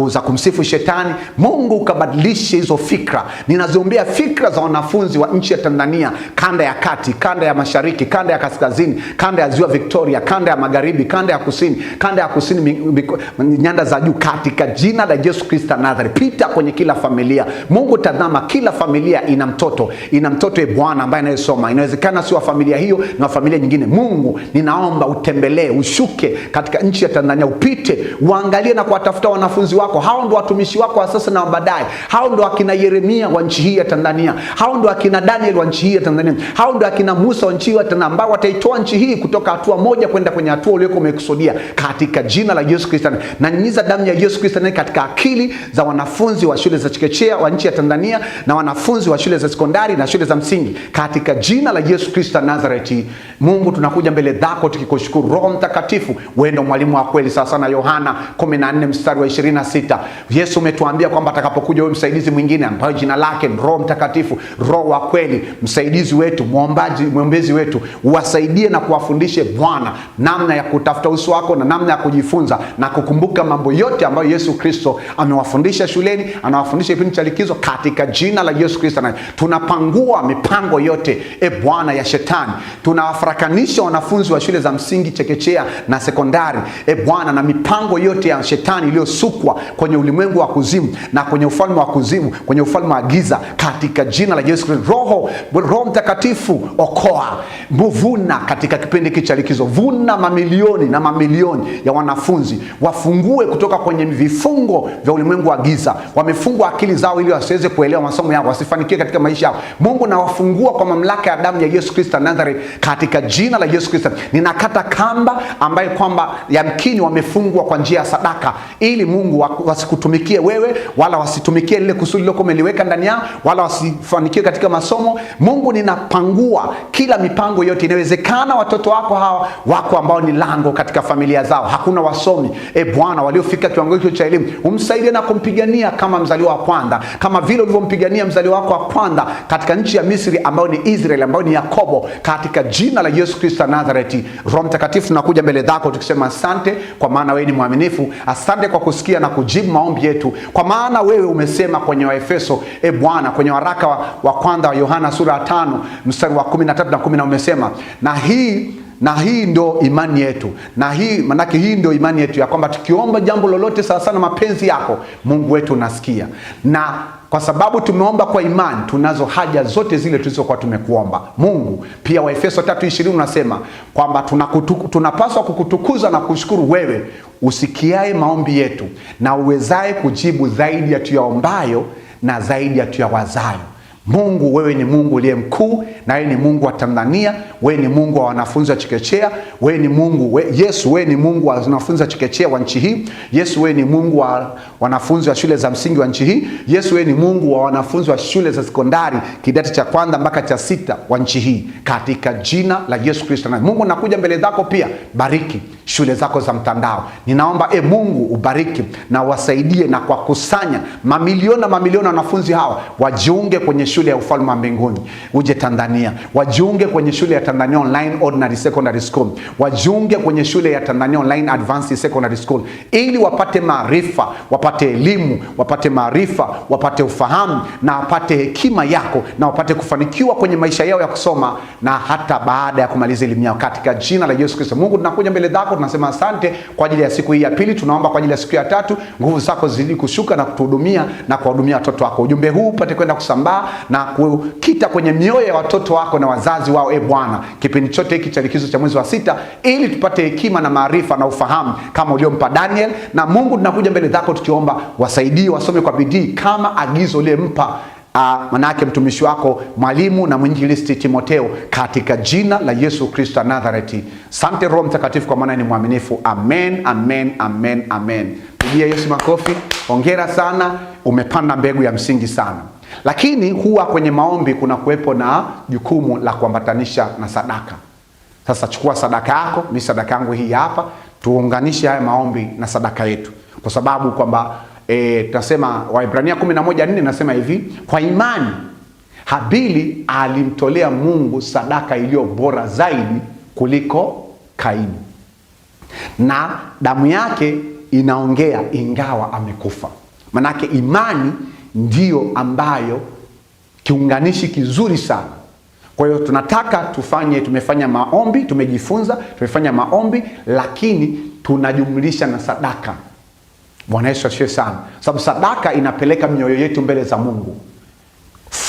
za kumsifu shetani. Mungu, ukabadilishe hizo fikra. Ninaziombea fikra za wanafunzi wa nchi ya Tanzania, kanda ya kati, kanda ya mashariki, kanda ya kaskazini, kanda ya ziwa Victoria, Victoria, kanda ya magharibi, kanda ya kusini, nyanda za juu, katika jina la Yesu Kristo Nazareth. Pita kwenye kila familia. Mungu, tazama kila familia ina mtoto Bwana ambaye anayesoma. Inawezekana sio familia hiyo na familia nyingine. Mungu, ninaomba utembelee, ushuke katika nchi ya Tanzania, upite, uangalie na kuwatafuta wanafunzi wako. Hao ndio watumishi wako wa sasa na baadaye. Hao ndio akina Yeremia wa nchi hii ya Tanzania. Hao ndio akina Daniel wa nchi hii ya Tanzania. Hao ndio akina Musa wa nchi hii ya Tanzania, ambao wataitoa nchi hii kutoka hatua moja kwenda kwenye hatua uliyoko umekusudia, katika jina la Yesu Kristo. Na nyinyiza damu ya Yesu Kristo katika akili za wanafunzi wa shule za chekechea wa nchi ya Tanzania na wanafunzi wa shule za sekondari na shule za msingi, katika jina la Yesu Kristo Nazareti. Mungu, tunakuja mbele zako tukikushukuru. Roho Mtakatifu, wewe ndio mwalimu wa kweli. Sasa na Yohana 14 mstari wa 26, Yesu umetuambia kwamba atakapokuja huyo msaidizi mwingine ambaye jina lake Roho Mtakatifu, Roho wa kweli, msaidizi wetu, mwombezi wetu, uwasaidie na kuwafundishe Bwana namna ya kutafuta uso wako na namna ya kujifunza na kukumbuka mambo yote ambayo Yesu Kristo amewafundisha shuleni, anawafundisha kipindi cha likizo, katika jina la Yesu Kristo. Na tunapangua mipango yote Bwana ya shetani. Tunawafrakanisha wanafunzi wa shule za msingi, chekechea na sekondari Bwana, na mipango yote ya shetani iliyosukwa kwenye ulimwengu wa kuzimu na kwenye ufalme wa kuzimu, kwenye ufalme wa giza, katika jina la Yesu Kristo. Roho Mtakatifu, okoa, vuna katika kipindi hiki cha likizo, vuna mamilioni na mamilioni ya wanafunzi, wafungue kutoka kwenye vifungo vya ulimwengu wa giza. Wamefungwa akili zao ili wasiweze kuelewa masomo yao, wasifanikiwe katika maisha yao. Mungu, na wafungua kwa mamlaka ya damu ya Yesu Kristo Nazareth, katika jina la Yesu Kristo. Ninakata kamba ambaye kwamba yamkini wamefungwa kwa njia ya sadaka, ili Mungu wasikutumikie wewe, wala wasitumikie lile kusudi lako umeliweka ndani yao, wala wasifanikiwe katika masomo. Mungu, ninapangua kila mipango yote. Inawezekana watoto wako hawa wako ambao ni lango katika familia zao, hakuna wasomi Bwana waliofika kiwango hicho cha elimu. Umsaidie na kumpigania kama mzaliwa wa kwanza, kama vile ulivyompigania mzaliwa wako wa kwanza katika nchi ya Misri ambao ni Israeli, ambao ni Yakobo, katika jina la Yesu Kristo Nazareti. Roho Mtakatifu, tunakuja mbele zako tukisema asante, kwa maana wewe ni mwaminifu. Asante kwa kusikia na kujibu maombi yetu, kwa maana wewe umesema kwenye Waefeso Bwana, kwenye waraka wa kwanza wa Yohana sura ya 5 mstari wa 13 na 10, umesema na hii ndo imani yetu, manake hii ndo imani yetu ya kwamba tukiomba jambo lolote sawa sana mapenzi yako, Mungu wetu unasikia. Na kwa sababu tumeomba kwa imani, tunazo haja zote zile tulizokuwa tumekuomba. Mungu, pia Waefeso 3:20 unasema kwamba tunapaswa kukutukuza na kushukuru wewe, usikiae maombi yetu na uwezaye kujibu zaidi ya tuyaombayo na zaidi ya tuyawazayo. Mungu, wewe ni Mungu uliye mkuu, na wewe ni Mungu wa Tanzania, wewe ni Mungu wa wanafunzi wa chekechea, wewe ni Mungu Yesu, wewe ni Mungu wa wanafunzi wa chekechea wa nchi hii. Yesu, wewe ni Mungu wa wanafunzi wa shule za msingi wa nchi hii. Yesu, wewe ni Mungu wa wanafunzi wa shule za sekondari kidato cha kwanza mpaka cha 6 wa nchi hii, katika jina la Yesu Kristo. Na Mungu, nakuja mbele zako pia, bariki shule zako za mtandao. Ninaomba Mungu ubariki na wasaidie na kwa kusanya mamilioni na mamilioni wanafunzi hawa wajiunge kwenye shule ya ufalme wa mbinguni uje Tanzania, wajiunge kwenye shule ya Tanzania Online Ordinary Secondary School, wajiunge kwenye shule ya Tanzania Online Advanced Secondary School, ili wapate maarifa, wapate elimu, wapate maarifa, wapate ufahamu na wapate hekima yako, na wapate kufanikiwa kwenye maisha yao ya kusoma na hata baada ya kumaliza elimu yao, katika jina la Yesu Kristo. Mungu, tunakuja mbele zako, tunasema asante kwa ajili ya siku hii ya pili. Tunaomba kwa ajili ya siku ya tatu, nguvu zako zizidi kushuka na kutuhudumia na kuwahudumia watoto wako. Ujumbe huu upate kwenda kusambaa na kukita kwenye mioyo ya watoto wako na wazazi wao Bwana, kipindi chote hiki cha likizo cha mwezi wa 6, ili tupate hekima na maarifa na ufahamu kama uliompa Daniel. Na Mungu, tunakuja mbele zako tukiomba wasaidie wasome kwa bidii kama agizo uliyempa manake mtumishi wako mwalimu na mwinjilisti Timotheo, katika jina la Yesu Kristo Nazareti. Asante Roho Mtakatifu, kwa maana ni mwaminifu. Amen, amen, amen, amen. Pigia Yesu makofi. Hongera sana, umepanda mbegu ya msingi sana. Lakini huwa kwenye maombi kuna kuwepo na jukumu la kuambatanisha na sadaka. Sasa chukua sadaka yako, mimi sadaka yangu hii hapa, tuunganishe haya maombi na sadaka yetu, kwa sababu kwamba tunasema Waebrania 11:4 nasema hivi: kwa imani Habili alimtolea Mungu sadaka iliyo bora zaidi kuliko Kaini, na damu yake inaongea ingawa amekufa. Manake imani ndiyo ambayo kiunganishi kizuri sana Kwa hiyo tunataka tumefanya maombi, tumefanya maombi, lakini tunajumlisha na sadaka. Bwana Yesu asifiwe sana. Sababu sadaka inapeleka mioyo yetu mbele za Mungu.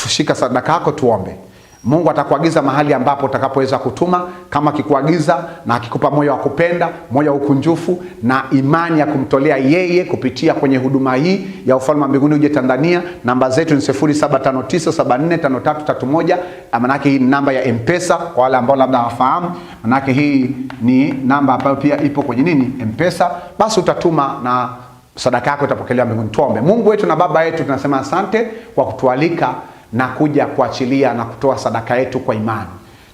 Shika sadaka yako tuombe. Mungu atakuagiza mahali ambapo utakapoweza kutuma. Kama akikuagiza na akikupa moyo wa kupenda, moyo wa ukunjufu na imani ya kumtolea yeye kupitia kwenye huduma hii ya Ufalme wa Mbinguni Uje Tanzania, namba zetu ni 0759745331. Manake hii ni namba ya M-Pesa kwa wale ambao labda hawafahamu. Manake hii ni namba ambayo pia ipo kwenye nini? M-Pesa. Basi utatuma na sadaka yako itapokelewa mbinguni. Tuombe. Mungu wetu na Baba yetu, tunasema asante kwa kutualika na kuja kuachilia na kutoa sadaka yetu kwa imani.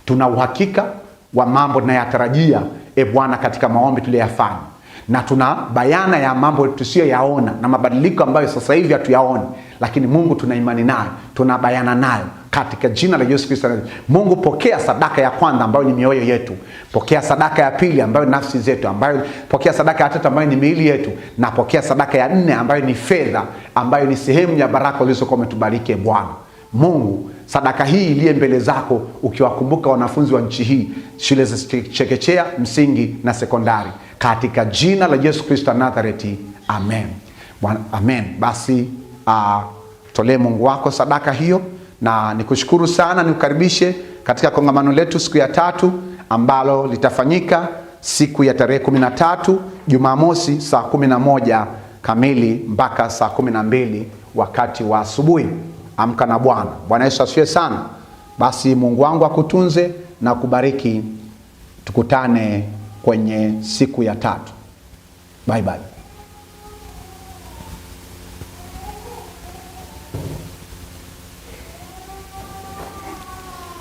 Tuna uhakika wa mambo tunayatarajia Bwana katika maombi tuliyoyafanya, na tuna bayana ya mambo tusiyoyaona na mabadiliko ambayo sasa hivi hatuyaoni, lakini Mungu tuna imani nayo, tuna bayana nayo katika jina la Yesu Kristo. Mungu, pokea sadaka ya kwanza ambayo ni mioyo yetu, pokea sadaka ya pili ambayo ni nafsi zetu, pokea sadaka ya tatu ambayo ni miili yetu, na pokea sadaka ya nne ambayo ni fedha, ambayo ni sehemu ya baraka ulizokuwa umetubariki Bwana. Mungu, sadaka hii iliye mbele zako, ukiwakumbuka wanafunzi wa nchi hii, shule za chekechea, msingi na sekondari, katika jina la Yesu Kristo wa Nazareti, amen. Amen. Basi tolee Mungu wako sadaka hiyo, na nikushukuru sana. Nikukaribishe katika kongamano letu siku ya 3 ambalo litafanyika siku ya tarehe 13 Jumamosi saa 11 kamili mpaka saa 12 wakati wa asubuhi. Amka na Bwana. Bwana Yesu asifiwe sana. Basi Mungu wangu akutunze na kubariki. Tukutane kwenye siku ya 3. Bye bye.